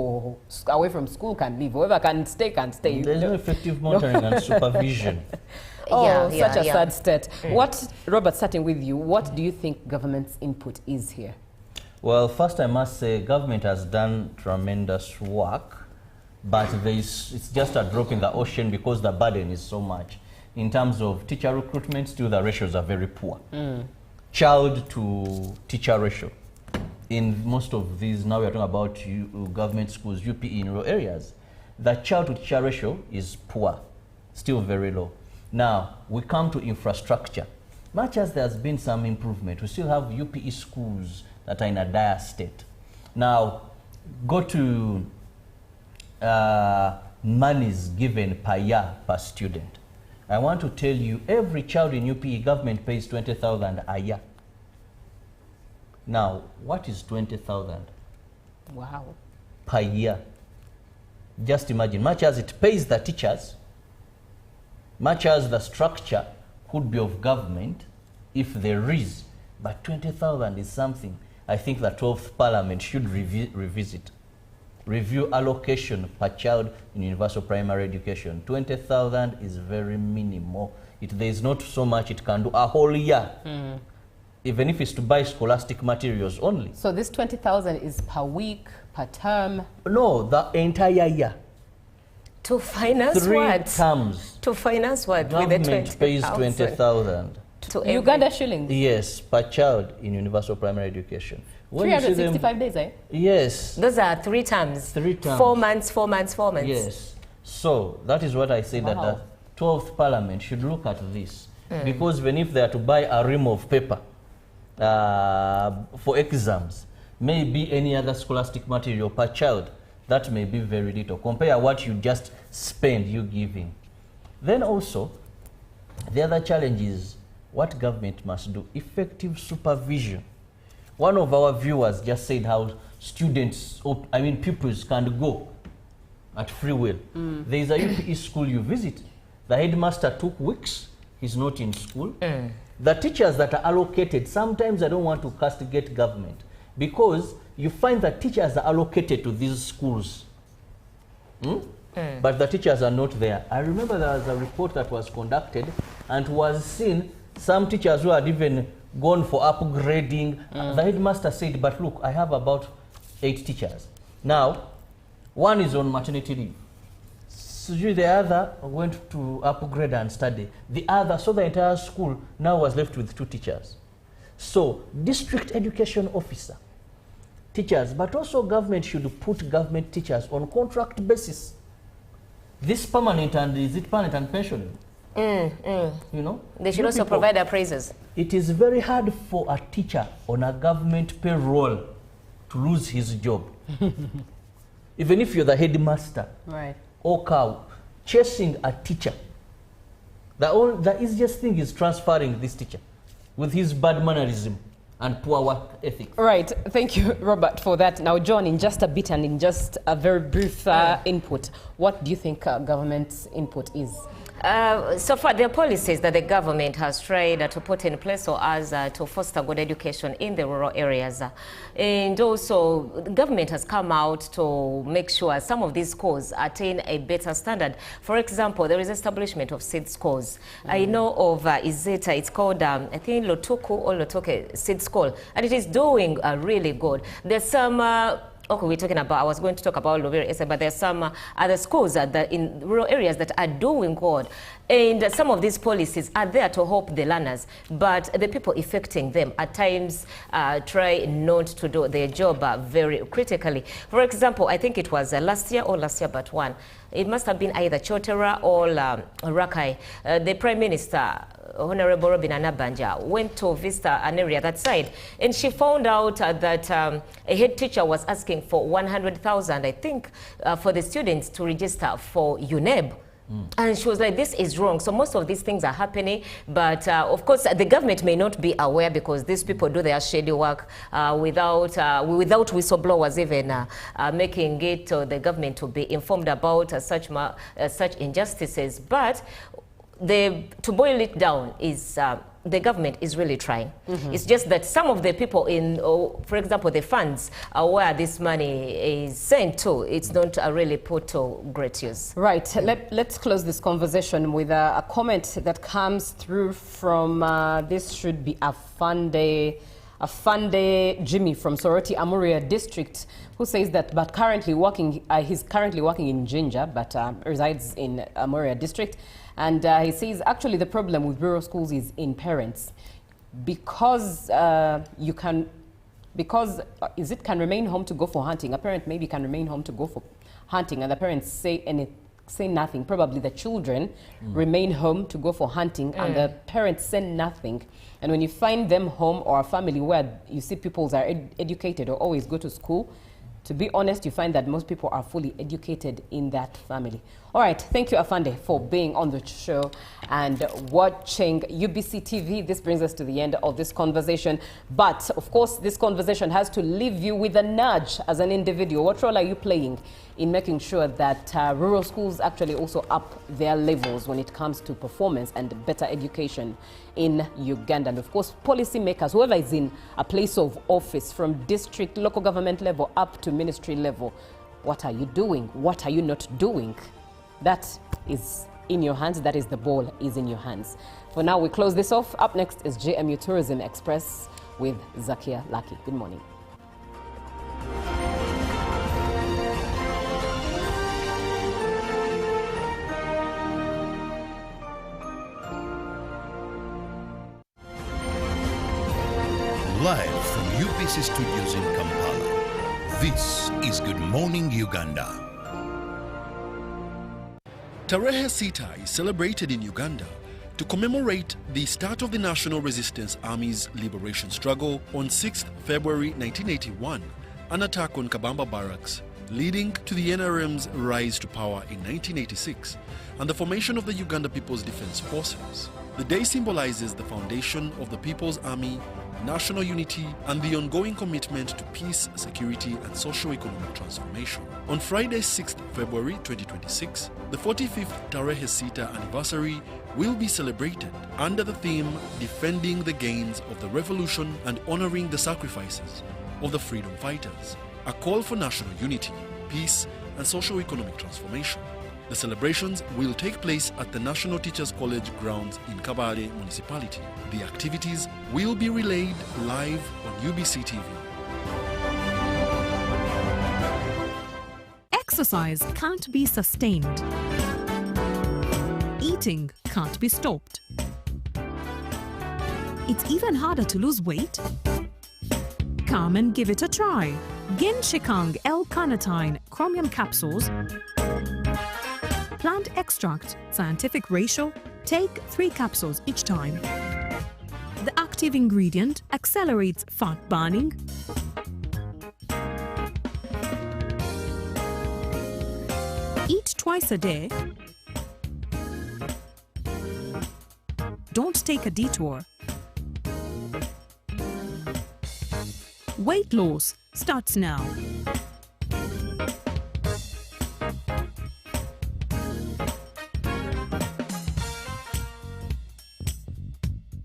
away from school can leave. Whoever can stay can stay. There's no effective monitoring and supervision. Oh, such a sad state. What, Robert, starting with you, what do you think government's input is here? Well, first I must say government has done tremendous work, but it's just a drop in the ocean because the burden is so much. In terms of teacher recruitment, still the ratios are very poor. Child to teacher ratio. In most of these, now we are talking about government schools, UPE in rural areas, the child to teacher ratio is poor, still very low. Now, we come to infrastructure. Much as there has been some improvement, we still have UPE schools that are in a dire state. Now, go to monies given per year per student. I want to tell you, every child in UPE, government pays 20,000 a year. Now, what is 20,000? Wow. Per year. Just imagine, much as it pays the teachers, much as the structure could be of government, if there is, but 20,000 is something I think the 12th Parliament should revisit. Review allocation per child in universal primary education. 20,000 is very minimal. There is not so much it can do a whole year, even if it's to buy scholastic materials only. So this 20,000 is per week, per term? No, the entire year. To finance 3 what? terms. To finance what? Government pays 20,000. Uganda shillings? Yes, per child in universal primary education. When 365 days, eh? Yes. Those are 3 terms. 3 terms. 4 months, 4 months, 4 months. Yes. So that is what I say, that the 12th Parliament should look at this. Because even if they are to buy a ream of paper for exams, maybe any other scholastic material per child, that may be very little. Compare what you just spend, you giving. Then also, the other challenge is what government must do, effective supervision. One of our viewers just said how pupils can go at free will. There is a UPE school you visit. The headmaster took weeks, he's not in school. The teachers that are allocated, sometimes I don't want to castigate government, because you find that teachers are allocated to these schools. But the teachers are not there. I remember there was a report that was conducted and was seen some teachers who had even gone for upgrading. The headmaster said, but look, I have about 8 teachers. Now, one is on maternity leave. So the other went to upgrade and study. The other, so the entire school now was left with 2 teachers. So, district education officer, teachers, but also government should put government teachers on contract basis. This permanent, and is it permanent and pensionable? You know? They should also provide appraisers. It is very hard for a teacher on a government payroll to lose his job. Even if you're the headmaster. Right. Or cow, chasing a teacher. The easiest thing is transferring this teacher with his bad mannerism and poor work ethic. Right. Thank you, Robert, for that. Now, John, in just a bit and in just a very brief input, what do you think government's input is? So far, the policies that the government has tried to put in place so as to foster good education in the rural areas. And also, the government has come out to make sure some of these schools attain a better standard. For example, there is establishment of seed schools. I know of Izeta, it's called, I think, Lotuku or Lotoke Seed School, and it is doing really good. There's some okay, we're talking about, I was going to talk about Lubero Ese, but there's some other schools in rural areas that are doing good. And some of these policies are there to help the learners, but the people affecting them at times try not to do their job very critically. For example, I think it was last year but one. It must have been either Chotera or Rakai. The Prime Minister, Honorable Robin Anabanja, went to visit an area that side, and she found out that a head teacher was asking for 100,000, I think, for the students to register for UNEB. And she was like, this is wrong. So most of these things are happening, but of course the government may not be aware because these people do their shady work without whistleblowers even making it the government to be informed about such injustices. But to boil it down is the government is really trying. It's just that some of the people in, for example, the funds where this money is sent to, it's not really put to great use. Right. Let's close this conversation with a comment that comes through from, this should be Afande Jimmy from Soroti, Amuria district, who says that he's currently working in Jinja, but resides in Amuria district. And he says actually the problem with rural schools is in parents, because can remain home to go for hunting. A parent maybe can remain home to go for hunting, and the parents say nothing. Probably the children remain home to go for hunting, and the parents say nothing. And when you find them home, or a family where you see people are educated or always go to school, to be honest, you find that most people are fully educated in that family. All right, thank you, Afande, for being on the show and watching UBC TV. This brings us to the end of this conversation. But, of course, this conversation has to leave you with a nudge as an individual. What role are you playing in making sure that rural schools actually also up their levels when it comes to performance and better education in Uganda? And, of course, policymakers, whoever is in a place of office, from district, local government level up to ministry level, what are you doing? What are you not doing? That is in your hands. That is, the ball is in your hands. For now, we close this off. Up next is JMU Tourism Express with Zakia Laki. Good morning. Live from UBC Studios in Kampala, this is Good Morning Uganda. Tarehe Sita is celebrated in Uganda to commemorate the start of the National Resistance Army's liberation struggle on 6th February 1981, an attack on Kabamba Barracks, leading to the NRM's rise to power in 1986 and the formation of the Uganda People's Defense Forces. The day symbolizes the foundation of the People's Army, national unity, and the ongoing commitment to peace, security, and socio-economic transformation. On Friday, 6th February 2026, the 45th Tarehe Sita anniversary will be celebrated under the theme Defending the Gains of the Revolution and Honoring the Sacrifices of the Freedom Fighters, a call for national unity, peace, and socio-economic transformation. The celebrations will take place at the National Teachers College grounds in Kabale Municipality. The activities will be relayed live on UBC TV. Exercise can't be sustained. Eating can't be stopped. It's even harder to lose weight. Come and give it a try. Genshikang L-carnitine chromium capsules, plant extract, scientific ratio, take 3 capsules each time. The active ingredient accelerates fat burning, eat twice a day, don't take a detour. Weight loss starts now.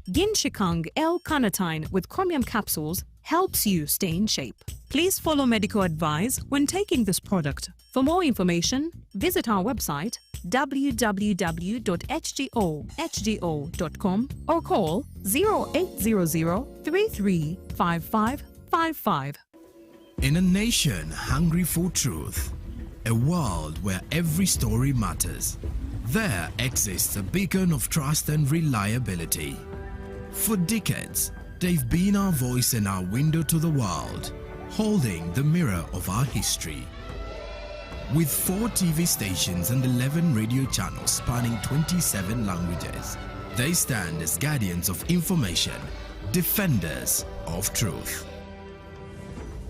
Genshikang L-carnitine with chromium capsules helps you stay in shape. Please follow medical advice when taking this product. For more information, visit our website www.hgo.com or call 0800 335555. In a nation hungry for truth, a world where every story matters, there exists a beacon of trust and reliability. For decades, they've been our voice and our window to the world, holding the mirror of our history. With 4 TV stations and 11 radio channels spanning 27 languages, they stand as guardians of information, defenders of truth.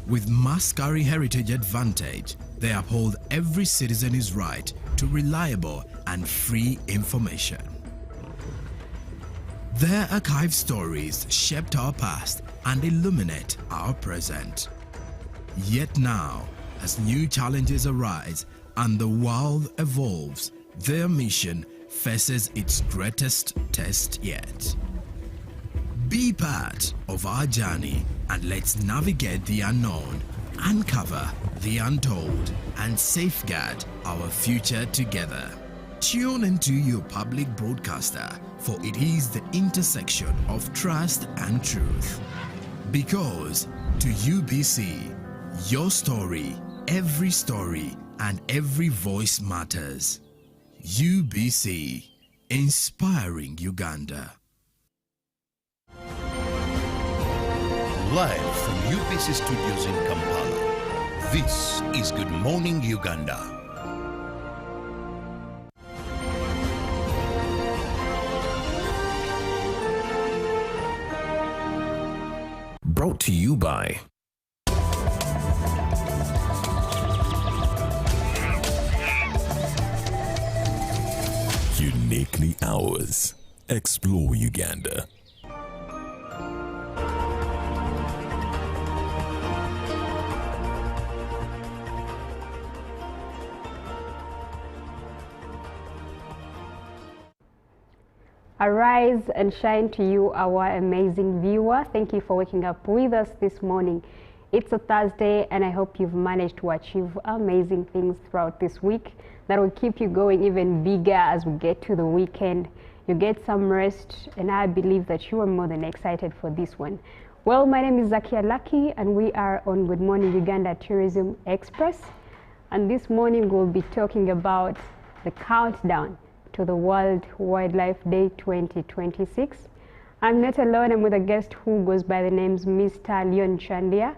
With Mascari Heritage Advantage, they uphold every citizen's right to reliable and free information. Their archived stories shaped our past and illuminate our present. Yet now, as new challenges arise and the world evolves, their mission faces its greatest test yet. Be part of our journey and let's navigate the unknown, uncover the untold, and safeguard our future together. Tune into your public broadcaster, for it is the intersection of trust and truth. Because to UBC, your story, every story, and every voice matters. UBC, inspiring Uganda. Live from UBC Studios in Kampala, this is Good Morning Uganda. Brought to you by Uniquely Ours. Explore Uganda. Arise and shine to you, our amazing viewer. Thank you for waking up with us this morning. It's a Thursday, and I hope you've managed to achieve amazing things throughout this week that will keep you going even bigger as we get to the weekend. You get some rest, and I believe that you are more than excited for this one. Well, my name is Zakia Lucky, and we are on Good Morning Uganda Tourism Express. And this morning we'll be talking about the countdown to the World Wildlife Day 2026. I'm not alone, I'm with a guest who goes by the names Mr. Leon Chandia,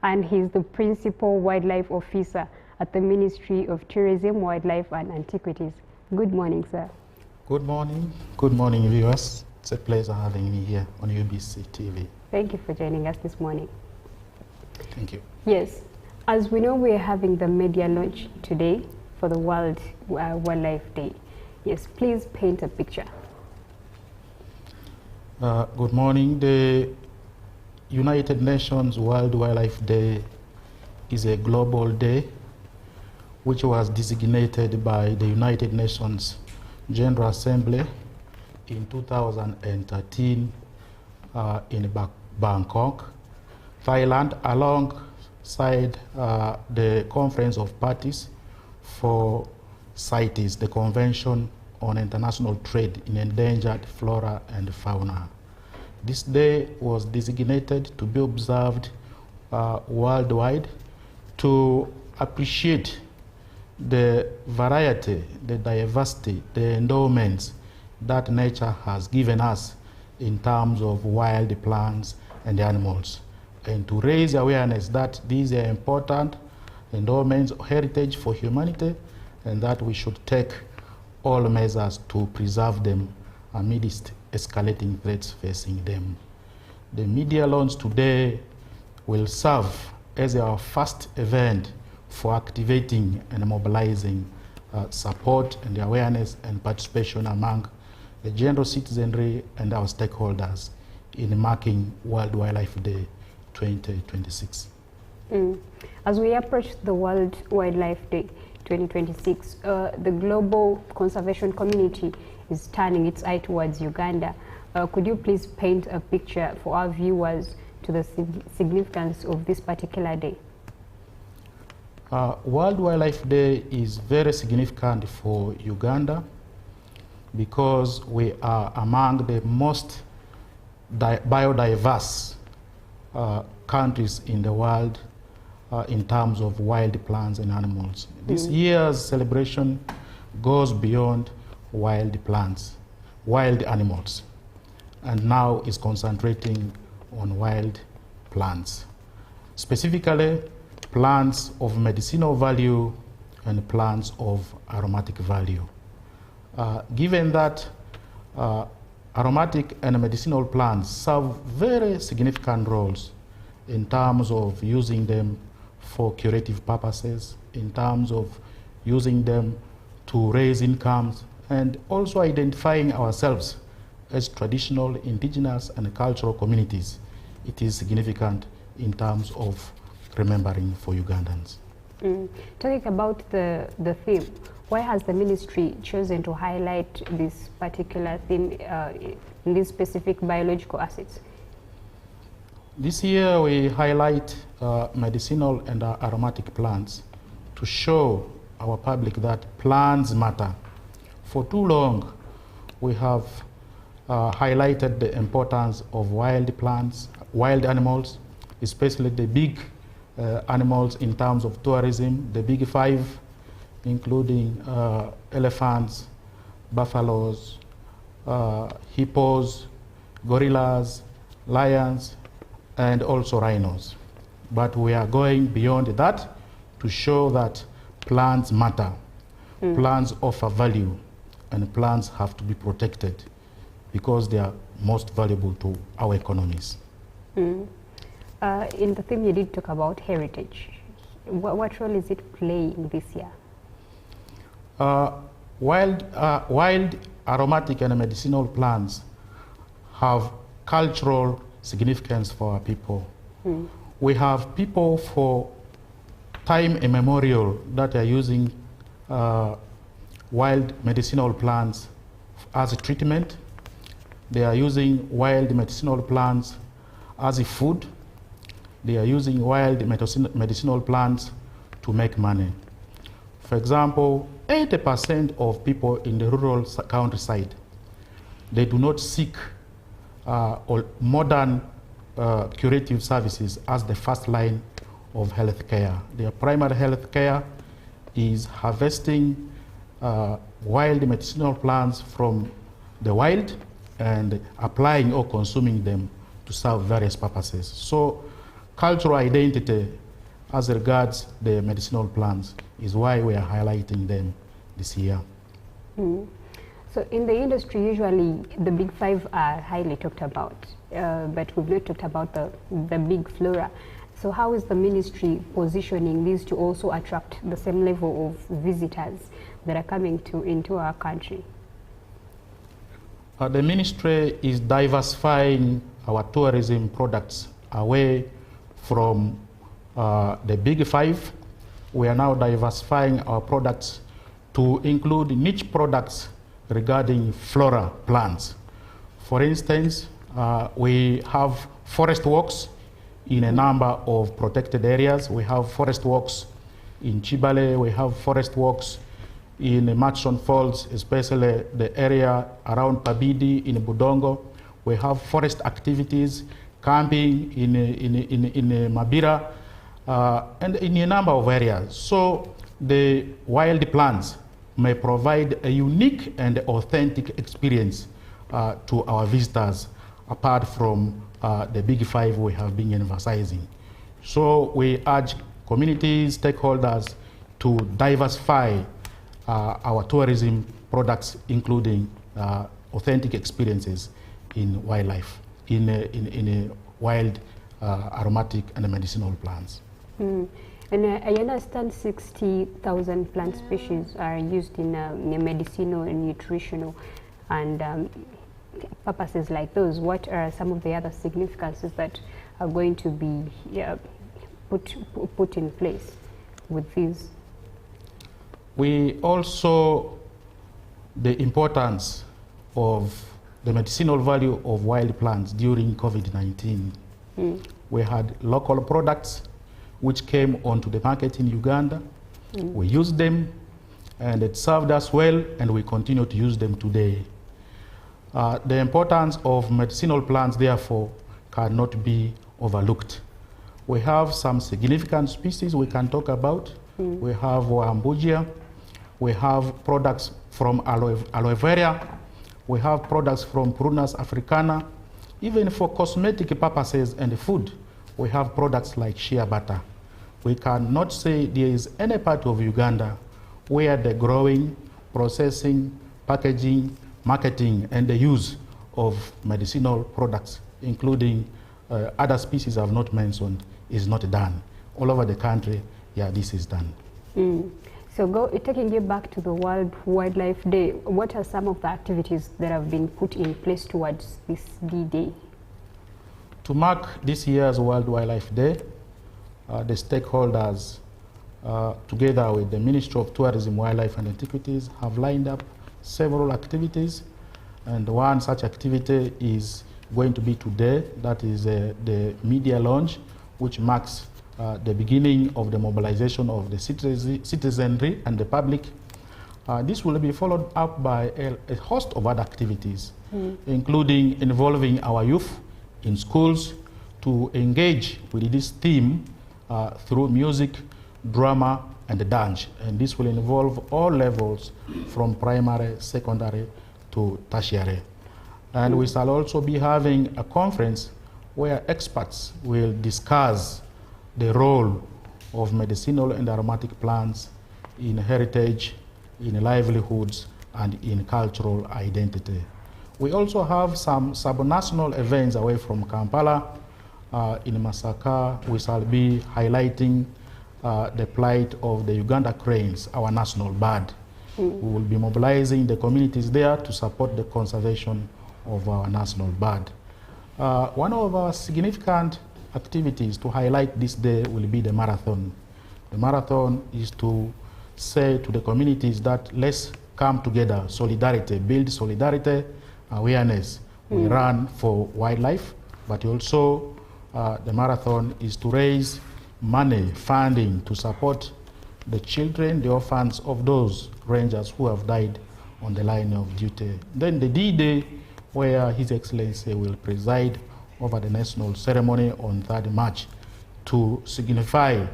and he's the Principal Wildlife Officer at the Ministry of Tourism, Wildlife and Antiquities. Good morning, sir. Good morning. Good morning, viewers. It's a pleasure having me here on UBC TV. Thank you for joining us this morning. Thank you. Yes, as we know, we're having the media launch today for the World Wildlife Day. Yes, please paint a picture. Good morning. The United Nations World Wildlife Day is a global day which was designated by the United Nations General Assembly in 2013 in Bangkok, Thailand, alongside the Conference of Parties for CITES, the Convention on International Trade in Endangered Flora and Fauna. This day was designated to be observed worldwide to appreciate the variety, the diversity, the endowments that nature has given us in terms of wild plants and animals, and to raise awareness that these are important endowments, heritage for humanity, and that we should take all measures to preserve them amidst escalating threats facing them. The media launch today will serve as our first event for activating and mobilizing support and awareness and participation among the general citizenry and our stakeholders in marking World Wildlife Day 2026. As we approach the World Wildlife Day 2026, the global conservation community is turning its eye towards Uganda. Could you please paint a picture for our viewers to the significance of this particular day? World Wildlife Day is very significant for Uganda because we are among the most biodiverse countries in the world, in terms of wild plants and animals. This year's celebration goes beyond wild plants, wild animals, and now is concentrating on wild plants. Specifically, plants of medicinal value and plants of aromatic value. Given that aromatic and medicinal plants serve very significant roles in terms of using them for curative purposes, in terms of using them to raise incomes, and also identifying ourselves as traditional, indigenous, and cultural communities, it is significant in terms of remembering for Ugandans. Talking about the theme, why has the ministry chosen to highlight this particular theme in these specific biological assets? This year we highlight medicinal and aromatic plants to show our public that plants matter. For too long we have highlighted the importance of wild plants, wild animals, especially the big animals in terms of tourism, the big five, including elephants, buffaloes, hippos, gorillas, lions, and also rhinos. But we are going beyond that to show that plants matter, plants offer value, and plants have to be protected because they are most valuable to our economies. In the theme you did talk about heritage. What role is it playing this year? Wild aromatic and medicinal plants have cultural significance for our people. We have people for time immemorial that are using wild medicinal plants as a treatment. They are using wild medicinal plants as a food. They are using wild medicinal plants to make money. For example, 80% of people in the rural countryside, they do not seek modern curative services as the first line of health care. Their primary health care is harvesting wild medicinal plants from the wild and applying or consuming them to serve various purposes. So cultural identity as regards the medicinal plants is why we are highlighting them this year. So in the industry, usually the big five are highly talked about, but we've not talked about the big flora. So how is the ministry positioning these to also attract the same level of visitors that are coming into our country? The ministry is diversifying our tourism products away from the big five. We are now diversifying our products to include niche products regarding flora plants. For instance, we have forest walks in a number of protected areas. We have forest walks in Chibale, we have forest walks in Murchison Falls, especially the area around Pabidi in Budongo. We have forest activities, camping in Mabira, and in a number of areas. So the wild plants may provide a unique and authentic experience to our visitors, apart from the big five we have been emphasizing. So we urge communities, stakeholders to diversify our tourism products, including authentic experiences in wildlife, in wild aromatic and medicinal plants. And I understand 60,000 plant species are used in medicinal and nutritional and purposes like those. What are some of the other significances that are going to be put in place with these? We also, the importance of the medicinal value of wild plants during COVID-19. We had local products which came onto the market in Uganda. We used them and it served us well, and we continue to use them today. The importance of medicinal plants, therefore, cannot be overlooked. We have some significant species we can talk about. We have Wambujia. We have products from aloe vera. We have products from Prunus africana. Even for cosmetic purposes and food, we have products like shea butter. We cannot say there is any part of Uganda where the growing, processing, packaging, marketing, and the use of medicinal products, including other species I've not mentioned, is not done. All over the country, yeah, this is done. So taking you back to the World Wildlife Day, what are some of the activities that have been put in place towards this D-Day? To mark this year's World Wildlife Day, the stakeholders, together with the Ministry of Tourism, Wildlife and Antiquities, have lined up several activities. And one such activity is going to be today. That is the media launch, which marks the beginning of the mobilization of the citizenry and the public. This will be followed up by a host of other activities, including involving our youth in schools to engage with this theme through music, drama, and dance. And this will involve all levels from primary, secondary, to tertiary. And we shall also be having a conference where experts will discuss the role of medicinal and aromatic plants in heritage, in livelihoods, and in cultural identity. We also have some subnational events away from Kampala. In Masaka, we shall be highlighting the plight of the Uganda cranes, our national bird. We will be mobilizing the communities there to support the conservation of our national bird. One of our significant activities to highlight this day will be the marathon. The marathon is to say to the communities that let's come together, solidarity, build solidarity, awareness. We run for wildlife, but also the marathon is to raise money, funding to support the children, the orphans of those rangers who have died on the line of duty. Then the D-Day, where His Excellency will preside over the national ceremony on 3rd March to signify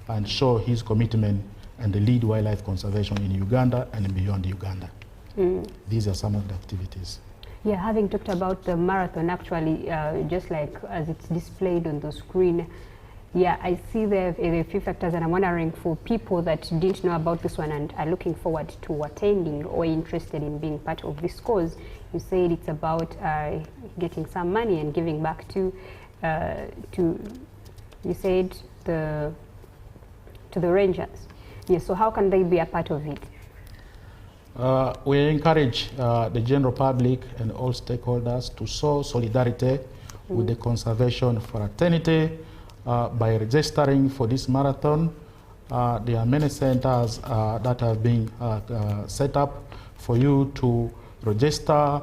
and show his commitment and lead wildlife conservation in Uganda and beyond Uganda. These are some of the activities. Yeah, having talked about the marathon, actually, just like as it's displayed on the screen, yeah, I see there are a few factors, and I'm wondering for people that didn't know about this one and are looking forward to attending or interested in being part of this cause. You said it's about getting some money and giving back to you said to the rangers. Yes, so how can they be a part of it? We encourage the general public and all stakeholders to show solidarity with the conservation fraternity by registering for this marathon. There are many centers that have been set up for you to register,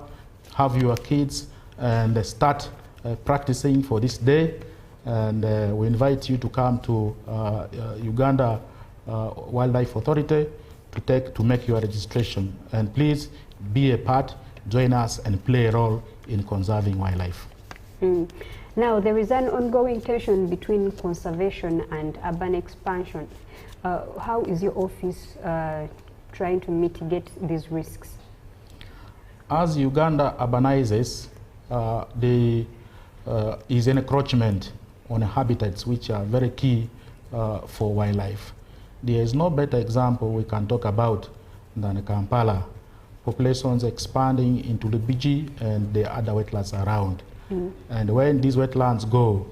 have your kids, and start practicing for this day. And we invite you to come to Uganda Wildlife Authority to make your registration. And please be a part, join us, and play a role in conserving wildlife. Now, there is an ongoing tension between conservation and urban expansion. How is your office trying to mitigate these risks? As Uganda urbanizes, there is an encroachment on habitats which are very key for wildlife. There is no better example we can talk about than Kampala. Populations expanding into the Biji and the other wetlands around. And when these wetlands go,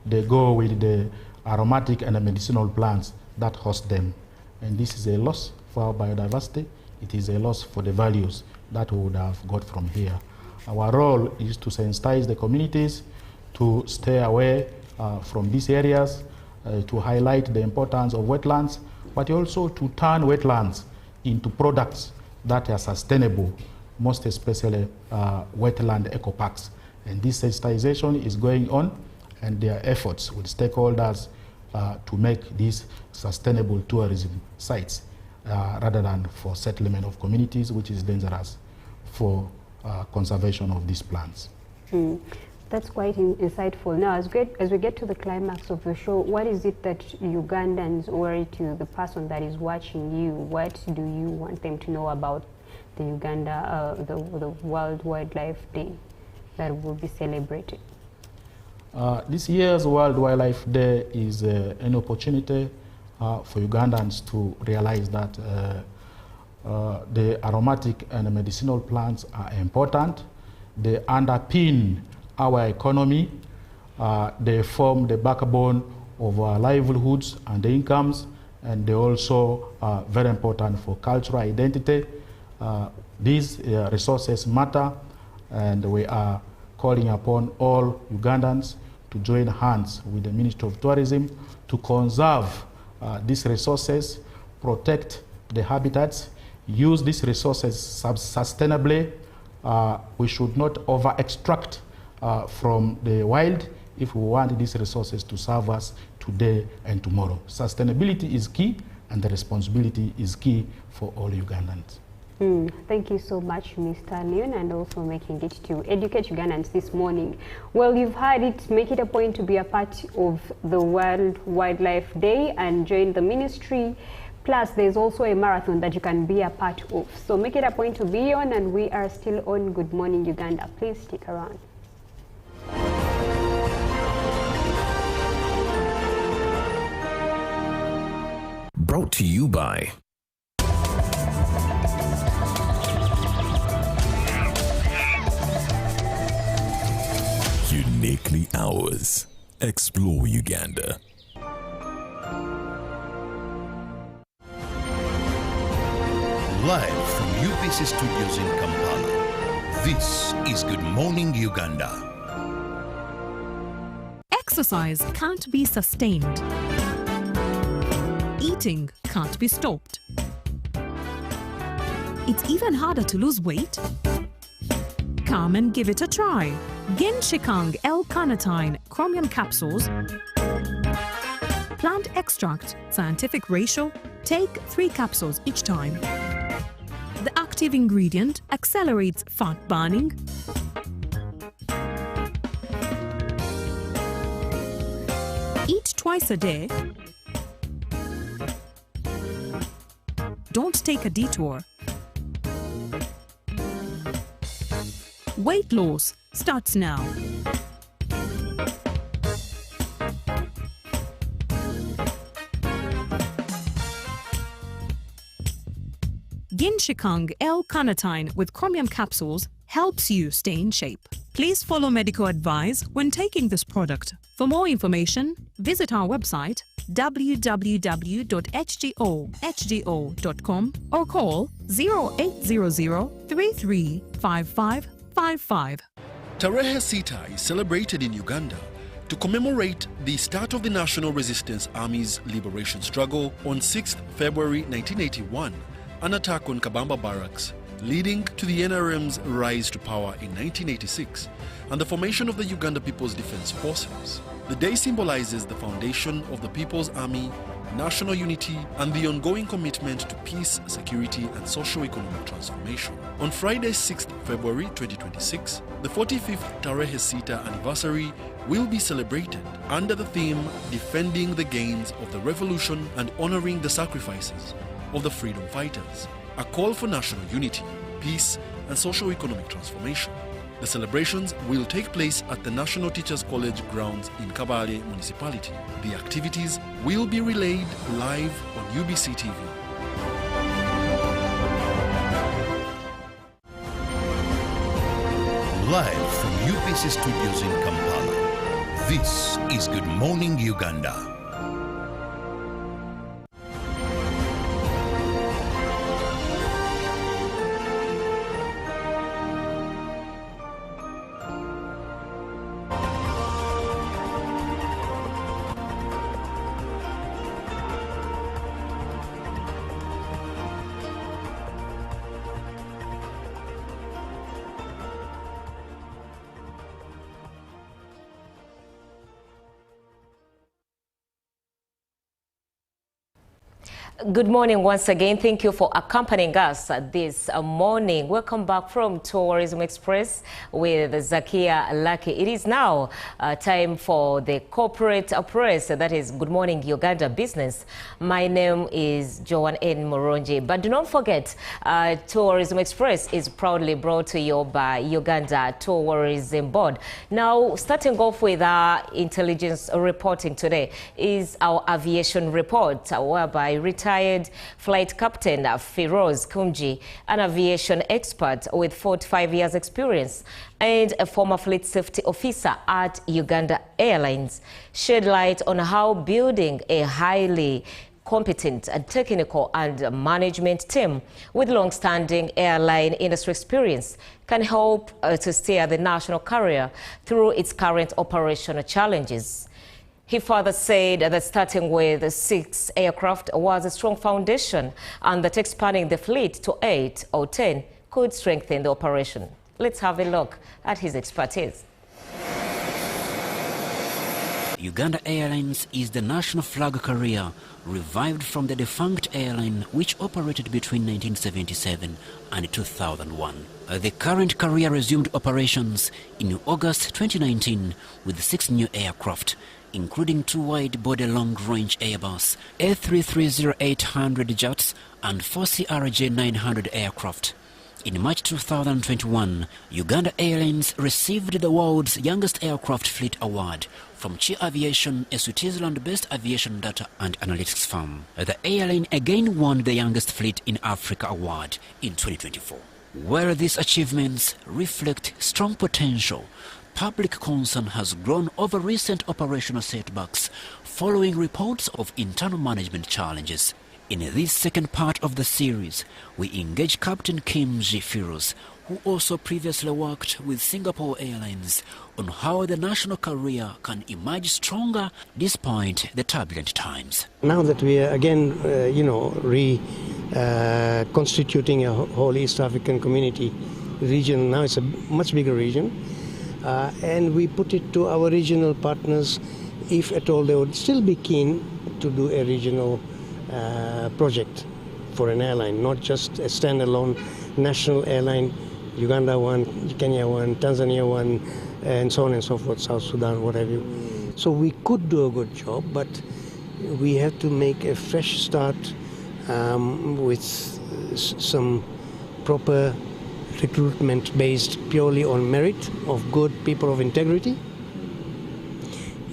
they go with the aromatic and the medicinal plants that host them. And this is a loss for our biodiversity. It is a loss for the values that we would have got from here. Our role is to sensitize the communities to stay away from these areas, to highlight the importance of wetlands, but also to turn wetlands into products that are sustainable, most especially wetland eco-parks. And this sensitization is going on, and there are efforts with stakeholders to make these sustainable tourism sites rather than for settlement of communities, which is dangerous for conservation of these plants. That's quite insightful. Now, as we get to the climax of the show, what is it that Ugandans, or to the person that is watching you, what do you want them to know about the the World Wildlife Day that will be celebrated? This year's World Wildlife Day is an opportunity for Ugandans to realize that the aromatic and medicinal plants are important. They underpin our economy. They form the backbone of our livelihoods and incomes, and they also are very important for cultural identity. These resources matter, and we are calling upon all Ugandans to join hands with the Ministry of Tourism to conserve these resources, protect the habitats, use these resources sustainably. We should not over-extract from the wild if we want these resources to serve us today and tomorrow. Sustainability is key, and the responsibility is key for all Ugandans. Thank you so much, Mr. Leon, and also making it to educate Ugandans this morning. Well, you've heard it. Make it a point to be a part of the World Wildlife Day and join the ministry. Plus, there's also a marathon that you can be a part of. So make it a point to be on, and we are still on Good Morning Uganda. Please stick around. Brought to you by Uniquely Ours. Explore Uganda. Live from UBC Studios in Kampala, this is Good Morning Uganda. Exercise can't be sustained. Eating can't be stopped. It's even harder to lose weight. Come and give it a try. Genshikang L-carnitine chromium capsules. Plant extract, scientific ratio. Take 3 capsules each time. The active ingredient accelerates fat burning, eat twice a day, don't take a detour. Weight loss starts now. Genshikang L-carnitine with chromium capsules helps you stay in shape. Please follow medical advice when taking this product. For more information, visit our website www.hgo.com or call 0800 335555. Tarehe Sita is celebrated in Uganda to commemorate the start of the National Resistance Army's liberation struggle on 6th February 1981, an attack on Kabamba Barracks, leading to the NRM's rise to power in 1986 and the formation of the Uganda People's Defense Forces. The day symbolizes the foundation of the People's Army, national unity, and the ongoing commitment to peace, security, and socio-economic transformation. On Friday, 6th February 2026, the 45th Tarehe Sita anniversary will be celebrated under the theme Defending the Gains of the Revolution and Honoring the Sacrifices of the Freedom Fighters, a call for national unity, peace, and socio-economic transformation. The celebrations will take place at the National Teachers College grounds in Kabale Municipality. The activities will be relayed live on UBC TV. Live from UBC Studios in Kampala, this is Good Morning Uganda. Good morning once again. Thank you for accompanying us this morning. Welcome back from Tourism Express with Zakia Lucky. It is now time for the corporate press, that is Good Morning Uganda Business. My name is Joan N. Moronji. But do not forget, Tourism Express is proudly brought to you by Uganda Tourism Board. Now, starting off with our intelligence reporting today is our aviation report, whereby retired flight captain Firoz Kumji, an aviation expert with 45 years experience and a former fleet safety officer at Uganda Airlines, shed light on how building a highly competent and technical and management team with long-standing airline industry experience can help to steer the national carrier through its current operational challenges. He further said that starting with 6 aircraft was a strong foundation and that expanding the fleet to 8 or 10 could strengthen the operation. Let's have a look at his expertise. Uganda Airlines is the national flag carrier revived from the defunct airline which operated between 1977 and 2001. The current carrier resumed operations in August 2019 with 6 new aircraft, including 2 wide-body long-range Airbus A330-800 jets and 4 CRJ-900 aircraft. In March 2021, Uganda Airlines received the world's youngest aircraft fleet award from Chi Aviation, a Switzerland-based aviation data and analytics firm. The airline again won the youngest fleet in Africa award in 2024. Where these achievements reflect strong potential, public concern has grown over recent operational setbacks following reports of internal management challenges. In this second part of the series, we engage Captain Kimji Firoz, who also previously worked with Singapore Airlines, on how the national carrier can emerge stronger despite the turbulent times. Now that we are again, constituting a whole East African community region, now it's a much bigger region. And we put it to our regional partners, if at all they would still be keen to do a regional project for an airline, not just a standalone national airline, Uganda one, Kenya one, Tanzania one, and so on and so forth, South Sudan, what have you. So we could do a good job, but we have to make a fresh start with some proper recruitment based purely on merit of good people of integrity,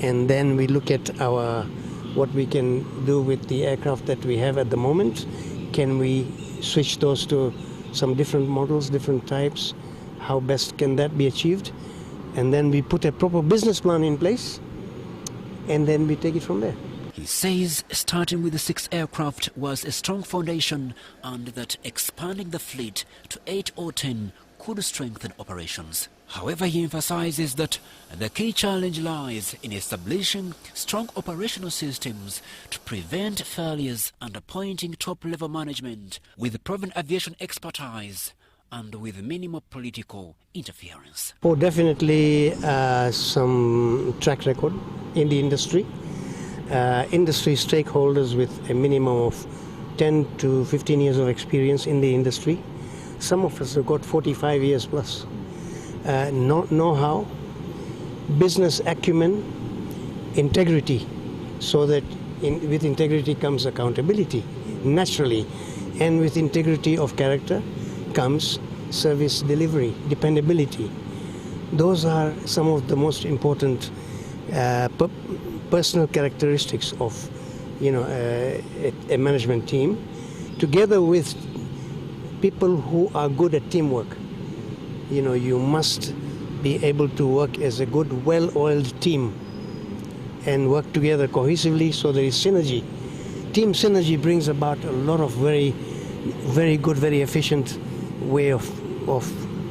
and then we look at what we can do with the aircraft that we have at the moment. Can we switch those to some different models, different types? How best can that be achieved? And then we put a proper business plan in place, and then we take it from there. He says starting with the 6 aircraft was a strong foundation and that expanding the fleet to 8 or 10 could strengthen operations. However, he emphasizes that the key challenge lies in establishing strong operational systems to prevent failures and appointing top-level management with proven aviation expertise and with minimal political interference. Oh, definitely some track record in the industry. Industry stakeholders with a minimum of 10 to 15 years of experience in the industry. Some of us have got 45 years plus. Know-how, business acumen, integrity, so that with integrity comes accountability, naturally. And with integrity of character comes service delivery, dependability. Those are some of the most important personal characteristics of a management team, together with people who are good at teamwork. You must be able to work as a good, well-oiled team and work together cohesively so there is synergy. Team synergy brings about a lot of very, very good, very efficient way of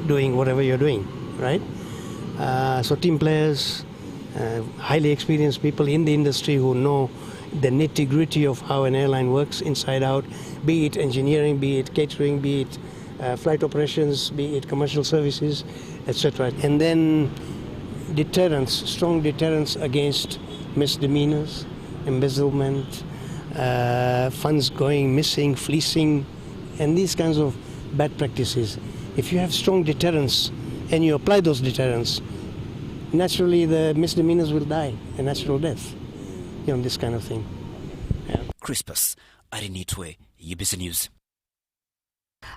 doing whatever you're doing, right? So team players, highly experienced people in the industry who know the nitty-gritty of how an airline works inside out, be it engineering, be it catering, be it flight operations, be it commercial services, etc. And then deterrence, strong deterrence against misdemeanors, embezzlement, funds going missing, fleecing, and these kinds of bad practices. If you have strong deterrence and you apply those deterrents, naturally the misdemeanors will die a natural death. This kind of thing. Yeah. Crispus Arinitwe, UBC News.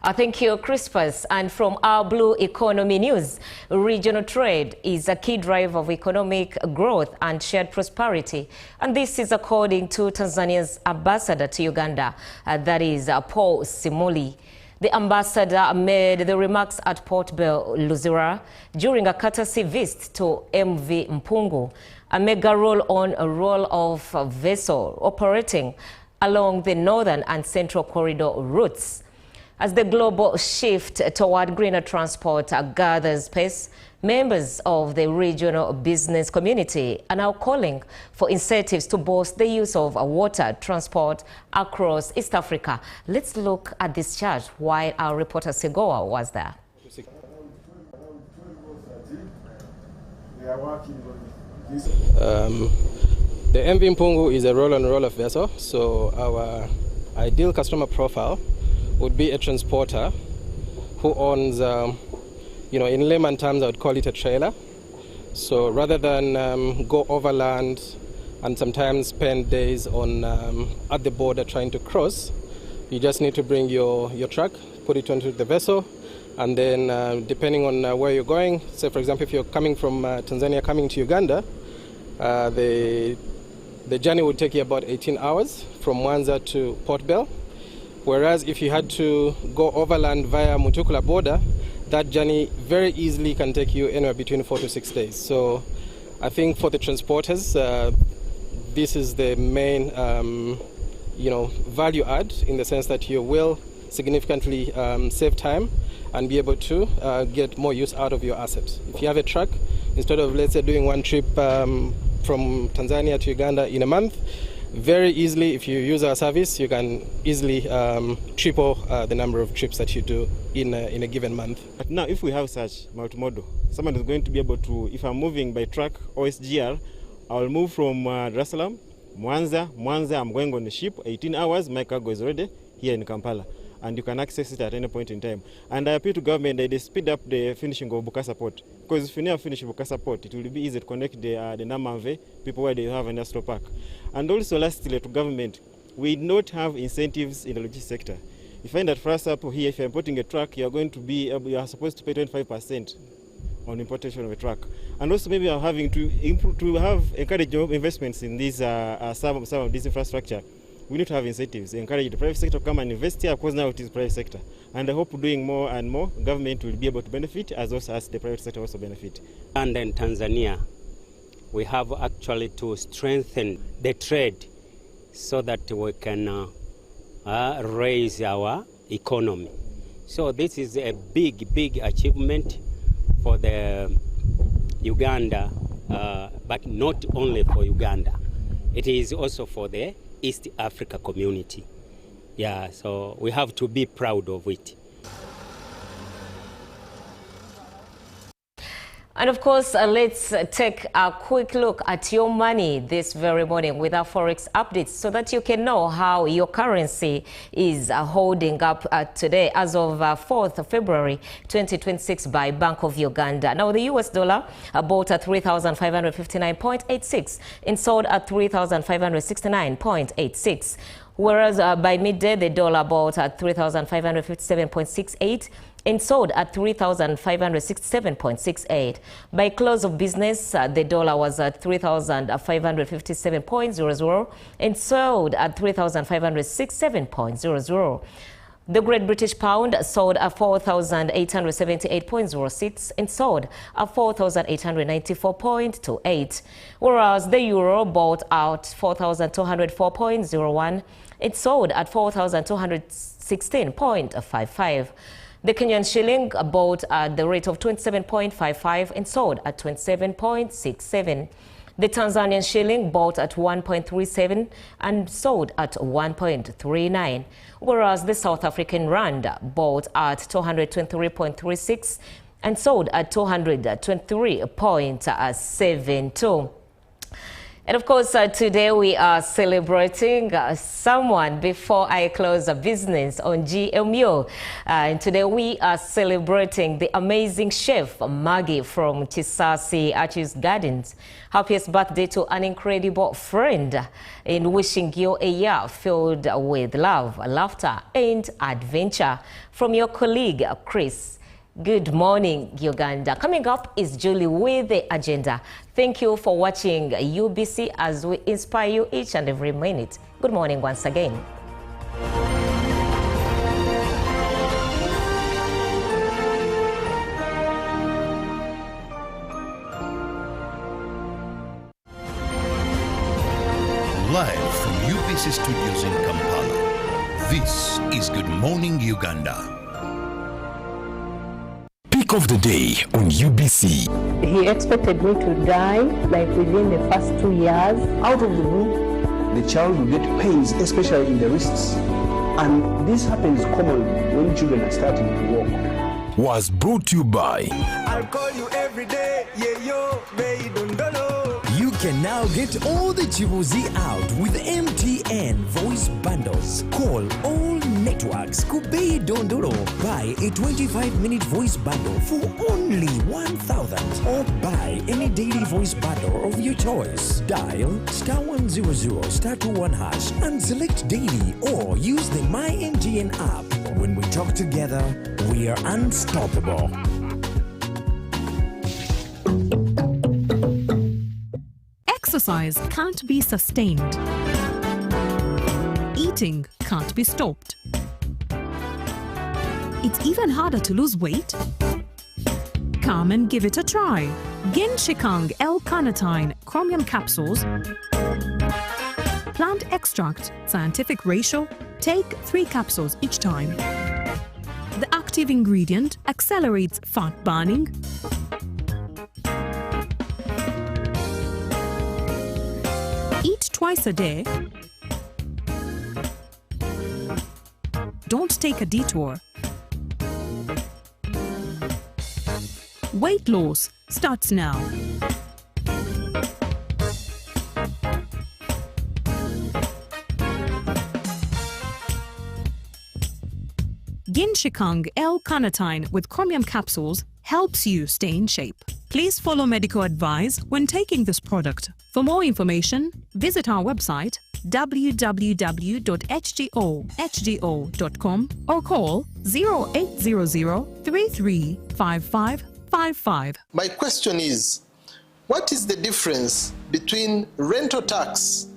Thank you, Crispus. And from our Blue Economy News, regional trade is a key driver of economic growth and shared prosperity. And this is according to Tanzania's ambassador to Uganda, that is Paul Simuli. The ambassador made the remarks at Port Bell, Luzira, during a courtesy visit to MV Mpungu, a mega roll-on-roll-off vessel operating along the northern and central corridor routes. As the global shift toward greener transport gathers pace, members of the regional business community are now calling for incentives to boost the use of water transport across East Africa. Let's look at this chart while our reporter Segoa was there. The MV Mpungu is a roll-on-roll-off vessel, so our ideal customer profile would be a transporter who owns, in layman terms, I would call it a trailer. So rather than go overland and sometimes spend days on at the border trying to cross, you just need to bring your truck, put it onto the vessel, and then depending on where you're going, say for example, if you're coming from Tanzania coming to Uganda, the journey would take you about 18 hours from Mwanza to Port Bell. Whereas if you had to go overland via Mutukula border, that journey very easily can take you anywhere between 4 to 6 days. So I think for the transporters, this is the main value add, in the sense that you will significantly save time and be able to get more use out of your asset. If you have a truck, instead of, let's say, doing one trip from Tanzania to Uganda in a month, very easily, if you use our service, you can easily triple the number of trips that you do in a given month. But now, if we have such multimodal, someone is going to be able to, if I'm moving by truck or SGR, I'll move from Dar es Salaam, Mwanza, I'm going on the ship, 18 hours, my cargo is already here in Kampala. And you can access it at any point in time. And I appeal to government that they speed up the finishing of Bukasa Port. Because if you never finish Bukasa Port, it will be easy to connect the Namamve people where they have an industrial park. And also lastly, to government, we don't have incentives in the logistics sector. You find that, for example, here, if you're importing a truck, you are supposed to pay 25% on importation of a truck. And also maybe are having to encourage investments in these some of this infrastructure. We need to have incentives, encourage the private sector to come and invest here, because now it is private sector. And I hope doing more and more, government will be able to benefit as well as the private sector also benefit. And in Tanzania, we have actually to strengthen the trade so that we can raise our economy. So this is a big achievement for the Uganda, but not only for Uganda. It is also for the East Africa community. Yeah, so we have to be proud of it. And of course, let's take a quick look at your money this very morning with our Forex updates so that you can know how your currency is holding up today as of 4th of February 2026 by Bank of Uganda. Now, the US dollar bought at 3,559.86 and sold at 3,569.86. Whereas by midday, the dollar bought at 3,557.68 and sold at 3,567.68. By close of business, the dollar was at 3,557.00 and sold at 3,567.00. The Great British Pound sold at 4,878.06 and sold at 4,894.28. Whereas the euro bought out 4,204.01 and sold at 4,216.55. The Kenyan shilling bought at the rate of 27.55 and sold at 27.67. The Tanzanian shilling bought at 1.37 and sold at 1.39. Whereas the South African rand bought at 223.36 and sold at 223.72. And of course, today we are celebrating someone before I close a business on GMU. And today we are celebrating the amazing chef Maggie from Chisasi Archie's Gardens. Happiest birthday to an incredible friend, in wishing you a year filled with love, laughter and adventure. From your colleague, Chris. Good morning, Uganda. Coming up is Julie with the agenda. Thank you for watching UBC as we inspire you each and every minute. Good morning once again. Live from UBC Studios in Kampala, this is Good Morning Uganda. Pick of the day on UBC. He expected me to die like within the first 2 years. Out of the blue, the child will get pains, especially in the wrists. And this happens commonly when children are starting to walk. Was brought to you by I'll call you every day, yeah, yo, baby, don't know. You can now get all the Chibuzi out with MTN voice bundles. Call all networks. Kubei Dondoro. Buy a 25-minute voice bundle for only 1,000. Or buy any daily voice bundle of your choice. Dial *100 *21# and select daily, or use the My MTN app. When we talk together, we are unstoppable. Exercise can't be sustained. Eating can't be stopped. It's even harder to lose weight. Come and give it a try. Genshikang L-carnitine chromium capsules. Plant extract, scientific ratio. Take 3 capsules each time. The active ingredient accelerates fat burning, eat twice a day. Don't take a detour. Weight loss starts now. Genshikang L-carnitine with chromium capsules helps you stay in shape. Please follow medical advice when taking this product. For more information, visit our website www.hgo.com or call 0800 335555. My question is, what is the difference between rental tax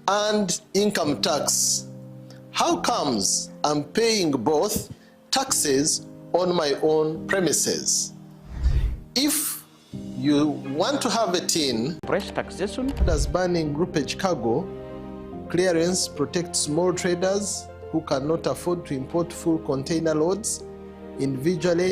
and income tax? How comes I'm paying both taxes on my own premises? If you want to have a tin, fresh taxation does banning groupage cargo clearance protect small traders who cannot afford to import full container loads individually